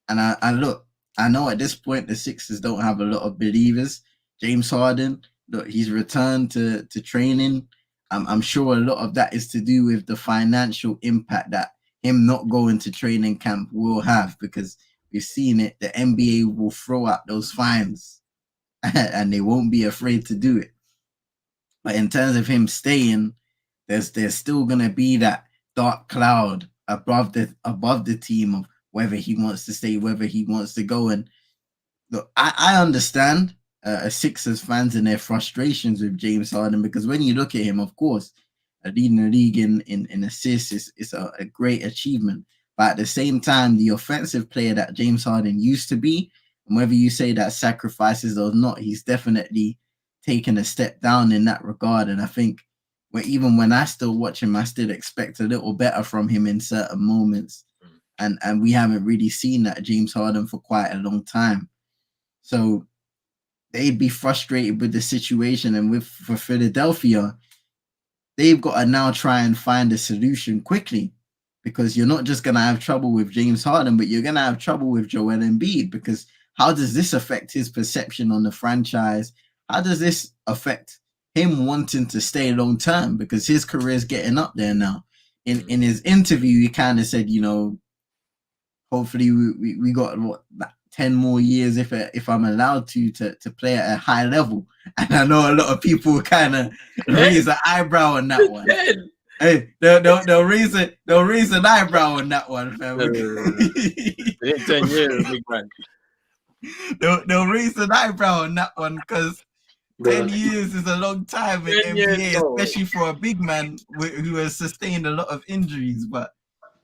[SPEAKER 3] And I look, I know at this point the Sixers don't have a lot of believers. James Harden, look, he's returned to training. I'm sure a lot of that is to do with the financial impact that him not going to training camp will have, because we've seen it. The NBA will throw out those fines and they won't be afraid to do it. But in terms of him staying, there's still gonna be that dark cloud above the team of whether he wants to stay, whether he wants to go. And look, I understand Sixers fans and their frustrations with James Harden, because when you look at him, of course, leading the league in assists is a great achievement. But at the same time, the offensive player that James Harden used to be, and whether you say that sacrifices or not, he's definitely taken a step down in that regard. And I think even when I still watch him, I still expect a little better from him in certain moments. And we haven't really seen that James Harden for quite a long time. So they'd be frustrated with the situation. And for Philadelphia, they've got to now try and find a solution quickly, because you're not just going to have trouble with James Harden, but you're going to have trouble with Joel Embiid, because how does this affect his perception on the franchise? How does this affect him wanting to stay long term? Because his career is getting up there now. In his interview, he kind of said, you know, hopefully we got 10 more years if I'm allowed to play at a high level. And I know a lot of people kind of raise an eyebrow on that one. Hey, they'll raise an eyebrow on that one, fam.
[SPEAKER 2] 10 years, big man.
[SPEAKER 3] They'll raise an eyebrow on that one, because 10 years is a long time in NBA, especially for a big man who has sustained a lot of injuries. But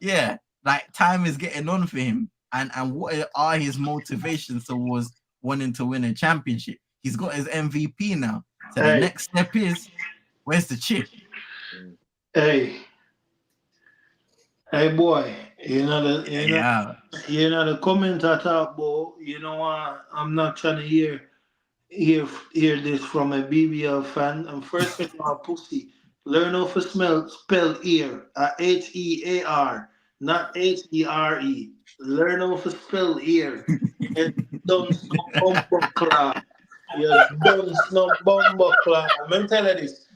[SPEAKER 3] yeah, like, time is getting on for him. And what are his motivations towards wanting to win a championship? He's got his MVP now. So the next step is, where's the chip?
[SPEAKER 6] Hey, boy, you know the comment I talk about. You know what? I'm not trying to hear this from a BBL fan. And first of all, pussy, learn how to spell ear. HEAR, not HERE. Learn how to spell ear. You dumb bumbo clap. You dumb bumbo clap. I'm tell you this.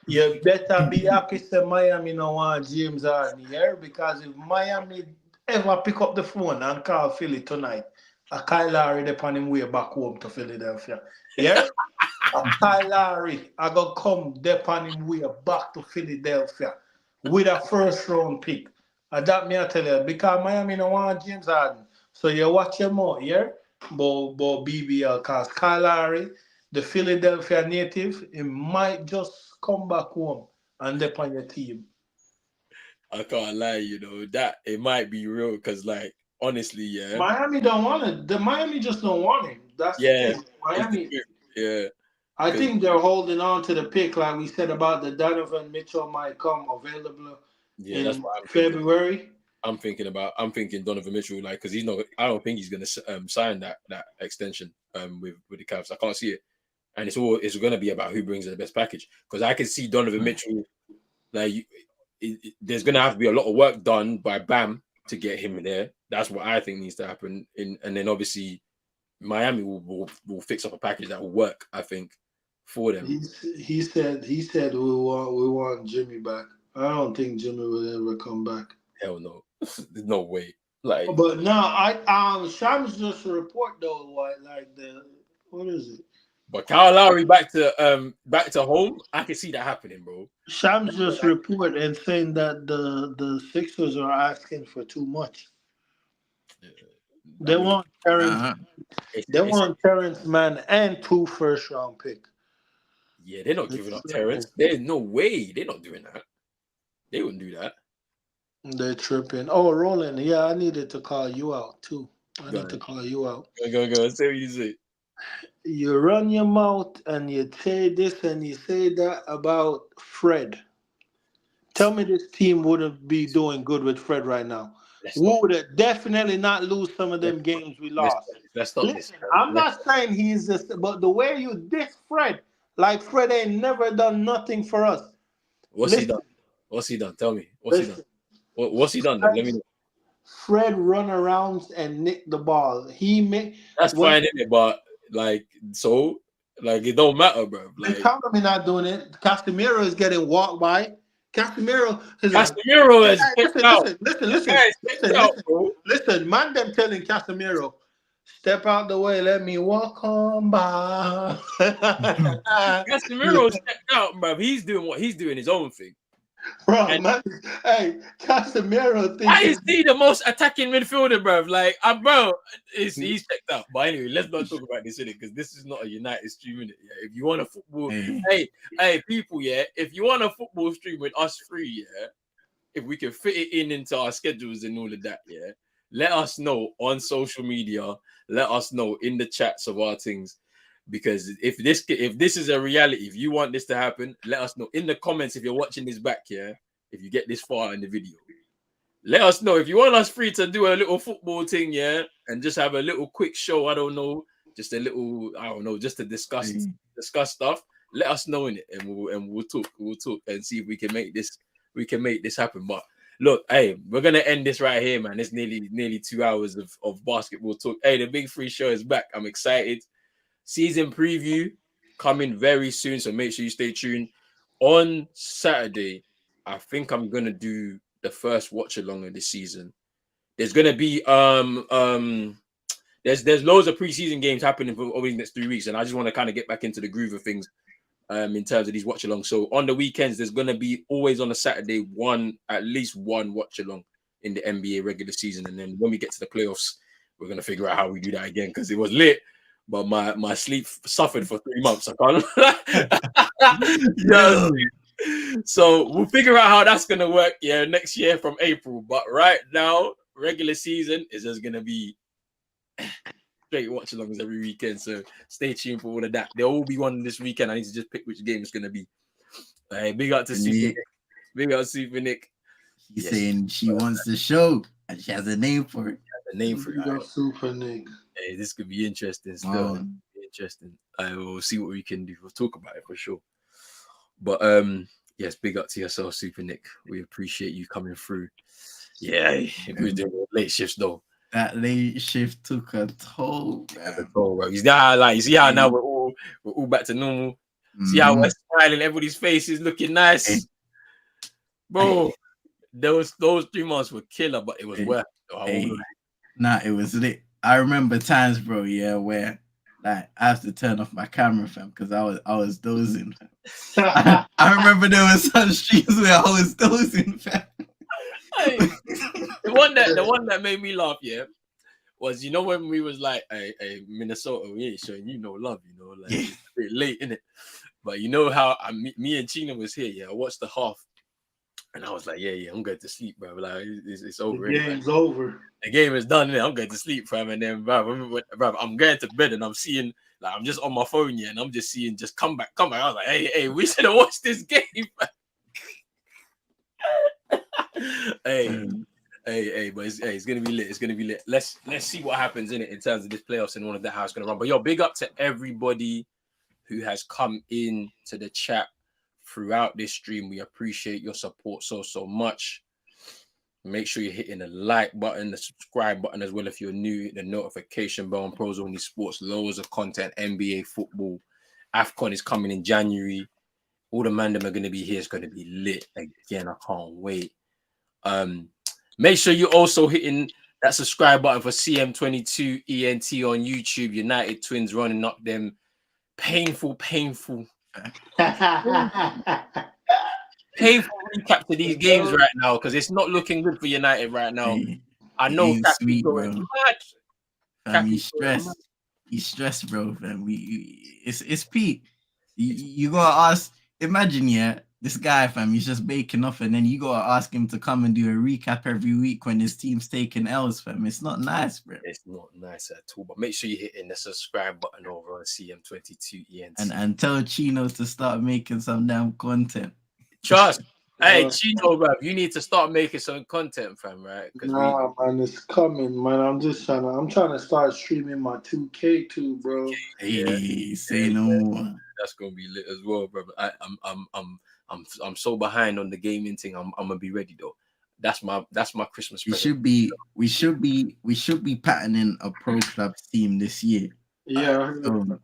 [SPEAKER 6] You better be happy to Miami no want James Harden here, because if Miami ever pick up the phone and call Philly tonight, a Kyle Lowry upon him way back home to Philadelphia. Yeah? A Kyle Lowry I go come upon him way back to Philadelphia with a first round pick. And that me I tell you, because Miami no want James Harden. So you watch him out, yeah? But BBL, because Kyle Lowry, the Philadelphia native, he might just come back home and depend on your team.
[SPEAKER 2] I can't lie, you know, that it might be real, because, like, honestly, yeah.
[SPEAKER 6] Miami don't want it. The Miami just don't want him. That's the thing. Miami,
[SPEAKER 2] yeah.
[SPEAKER 6] I think they're holding on to the pick, like we said about the Donovan Mitchell might come available in
[SPEAKER 2] that's what I'm
[SPEAKER 6] February.
[SPEAKER 2] I'm thinking Donovan Mitchell, like, because he's not. I don't think he's going to sign that extension with the Cavs. I can't see it, and it's going to be about who brings the best package. Because I can see Donovan Mitchell, like, there's going to have to be a lot of work done by Bam to get him in there. That's what I think needs to happen. And then obviously Miami will fix up a package that will work, I think, for them.
[SPEAKER 6] He said we want Jimmy back. I don't think Jimmy will ever come back.
[SPEAKER 2] Hell no. There's no way. Like,
[SPEAKER 6] but no, Shams just report though, what is it?
[SPEAKER 2] But Kyle Lowry back to home, I can see that happening, bro.
[SPEAKER 6] Shams just report and saying that the Sixers are asking for too much. Yeah. They want Terrence. They want Terrence Mann and 2 first-round picks.
[SPEAKER 2] Yeah, they're not giving up Terrence. There's no way they're not doing that. They wouldn't do that.
[SPEAKER 6] They're tripping. Oh, Roland, yeah, I needed to call you out too. I
[SPEAKER 2] Go
[SPEAKER 6] need to
[SPEAKER 2] ahead.
[SPEAKER 6] call you out.
[SPEAKER 2] Go. Say what you say.
[SPEAKER 6] You run your mouth and you say this and you say that about Fred. Tell me this team wouldn't be doing good with Fred right now.
[SPEAKER 2] Let's
[SPEAKER 6] We
[SPEAKER 2] not.
[SPEAKER 6] would definitely not lose some of them games we
[SPEAKER 2] Let's,
[SPEAKER 6] lost.
[SPEAKER 2] let's stop this.
[SPEAKER 6] Listen, I'm not saying he's just, but the way you diss Fred, like Fred ain't never done nothing for us.
[SPEAKER 2] What's he done? What's he done? Tell me. What's he done? What's he done? Though? Let me know.
[SPEAKER 6] Fred run around and nick the ball.
[SPEAKER 2] That's fine, isn't it? But like, so like it don't matter, bro. Like
[SPEAKER 6] Economy not doing it. Casemiro is getting walked by. Casemiro
[SPEAKER 2] has checked out.
[SPEAKER 6] Listen, man, them telling Casemiro, step out the way, let me walk on by.
[SPEAKER 2] Casemiro stepped out, bro. He's doing his own thing.
[SPEAKER 6] Bro, man, hey, Casemiro
[SPEAKER 2] why is he the most attacking midfielder, bro? Like, bro, he's checked out. But anyway, let's not talk about this in it because this is not a United stream in it. Yeah, if you want a football, hey, people, yeah, if you want a football stream with us three, yeah, if we can fit it into our schedules and all of that, yeah, let us know on social media. Let us know in the chats of our things. Because if this is a reality, if you want this to happen, let us know in the comments if you're watching this back here. If you get this far in the video, let us know if you want us free to do a little football thing, yeah, and just have a little quick show. I don't know, just a little, I don't know, just to discuss stuff. Let us know in it, and we'll talk and see if we can make this happen. But look, hey, we're gonna end this right here, man. It's nearly 2 hours of basketball talk. Hey, the Big Free Show is back. I'm excited. Season preview coming very soon, so make sure you stay tuned. On Saturday, I think I'm gonna do the first watch along of this season. There's gonna be there's loads of preseason games happening over the next 3 weeks, and I just want to kind of get back into the groove of things in terms of these watch along. So on the weekends, there's gonna be always on a Saturday at least one watch along in the NBA regular season, and then when we get to the playoffs, we're gonna figure out how we do that again because it was lit. But my sleep suffered for 3 months. I can't. Yeah. So we'll figure out how that's gonna work. Yeah, next year from April. But right now, regular season is just gonna be straight watch-alongs every weekend. So stay tuned for all of that. There will be one this weekend. I need to just pick which game it's gonna be. Hey, big up to Super Nick. Big up Super Nick.
[SPEAKER 3] She's saying she wants the show and she has a name for it.
[SPEAKER 6] Super Nick.
[SPEAKER 2] Hey, this could be interesting still. Interesting. I will see what we can do. We'll talk about it for sure. But yes, big up to yourself, Super Nick. We appreciate you coming through. Yeah, we're doing late shifts though.
[SPEAKER 3] That late shift took a toll, man.
[SPEAKER 2] You see how now we're all back to normal. See how we're smiling, everybody's faces looking nice. Bro, those 3 months were killer, but it was worth it.
[SPEAKER 3] Nah, it was lit. I remember times, bro, yeah, where like I have to turn off my camera, fam, because I was dozing. I remember there were some streams where I was dozing, fam.
[SPEAKER 2] Hey, the one that made me laugh, yeah, was when we was like, hey, Minnesota, we ain't showing you no love, like it's a bit late, innit? But you know how me and Chino was here, yeah. I watched the half. And I was like, yeah, I'm going to sleep, bro. Like, it's over.
[SPEAKER 6] The game's over.
[SPEAKER 2] The game is done. I'm going to sleep, fam. And then, bro, I'm going to bed and I'm seeing, like, I'm just on my phone, yeah, and I'm just seeing, just come back. I was like, hey, we should have watched this game, hey, but it's going to be lit. It's going to be lit. Let's see what happens in it in terms of this playoffs and all of that, how it's going to run. But, big up to everybody who has come in to the chat throughout this stream. We appreciate your support so much. Make sure you're hitting the like button, the subscribe button as well if you're new, the notification bell on Pros Only Sports. Loads of content, NBA football. AFCON is coming in January. All the man them are going to be here. It's going to be lit again. I can't wait. Make sure you're also hitting that subscribe button for CM22 ENT on YouTube. United Twins running up them painful recap to these games right now because it's not looking good for United right now. I know
[SPEAKER 3] sweet, bro. He's stressed. He's stressed, bro. Fam. It's Pete. You gotta ask. Imagine, yeah, This guy, fam, he's just baking off, and then you gotta ask him to come and do a recap every week when his team's taking L's, fam. It's not nice, bro.
[SPEAKER 2] It's not nice at all. But make sure you hit in the subscribe button over on CM22ENT.
[SPEAKER 3] And tell Chino to start making some damn content.
[SPEAKER 2] Trust. Hey, Chino, bro, you need to start making some content, fam, right?
[SPEAKER 1] Nah, man, it's coming, man. I'm trying to start streaming my 2K too, bro.
[SPEAKER 3] Hey, say no more.
[SPEAKER 2] That's gonna be lit as well, bro. I'm so behind on the gaming thing. I'm gonna be ready though. That's my Christmas present.
[SPEAKER 3] We should be patterning a pro club team this year.
[SPEAKER 1] Yeah,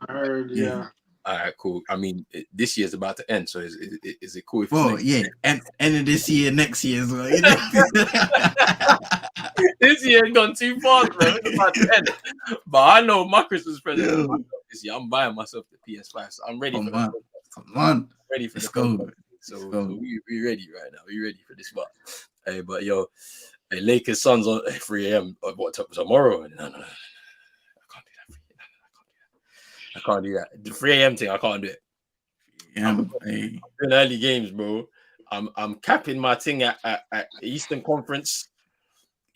[SPEAKER 1] I heard. Yeah.
[SPEAKER 2] All right, cool. I mean, this year's about to end, so is it cool? If
[SPEAKER 3] and end of this year, next year as well.
[SPEAKER 2] This year gone too fast, bro. It's about to end. But I know my Christmas present this year. I'm buying myself the PS5, so I'm ready for that.
[SPEAKER 3] Come on,
[SPEAKER 2] ready for
[SPEAKER 3] let's go.
[SPEAKER 2] So we ready right now. We ready for this, but but yo, hey, Lakers Suns on 3 a.m. What tomorrow? No. I can't do that. The 3 a.m. thing, I can't do it. I'm doing early games, bro. I'm capping my thing at Eastern Conference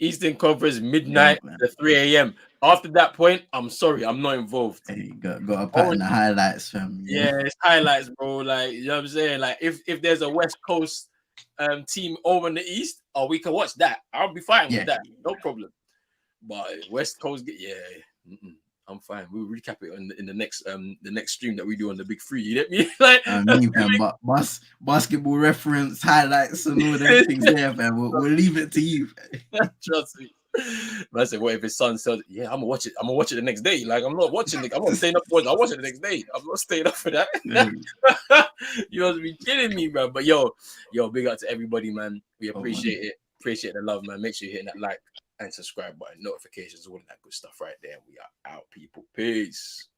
[SPEAKER 2] midnight to 3 a.m. After that point, I'm sorry, I'm not involved.
[SPEAKER 3] Hey, got to pattern the highlights, fam.
[SPEAKER 2] Yeah, it's highlights, bro. Like, you know what I'm saying? Like, if there's a West Coast team over in the East, we can watch that. I'll be fine with that, no problem. But West Coast, I'm fine. We'll recap it in the next stream that we do on the Big Three. You get me?
[SPEAKER 3] But basketball reference, highlights, and all them things there, man. We'll leave it to you.
[SPEAKER 2] Trust me. But I said, what if his son says, "Yeah, I'm gonna watch it. I'm gonna watch it the next day." Like, I'm not watching it. I'm not staying up for it. I'll watch it the next day. I'm not staying up for that. You must be kidding me, bro. But yo, big up to everybody, man. We appreciate it. Appreciate the love, man. Make sure you're hitting that like and subscribe button, notifications, all of that good stuff right there. We are out, people. Peace.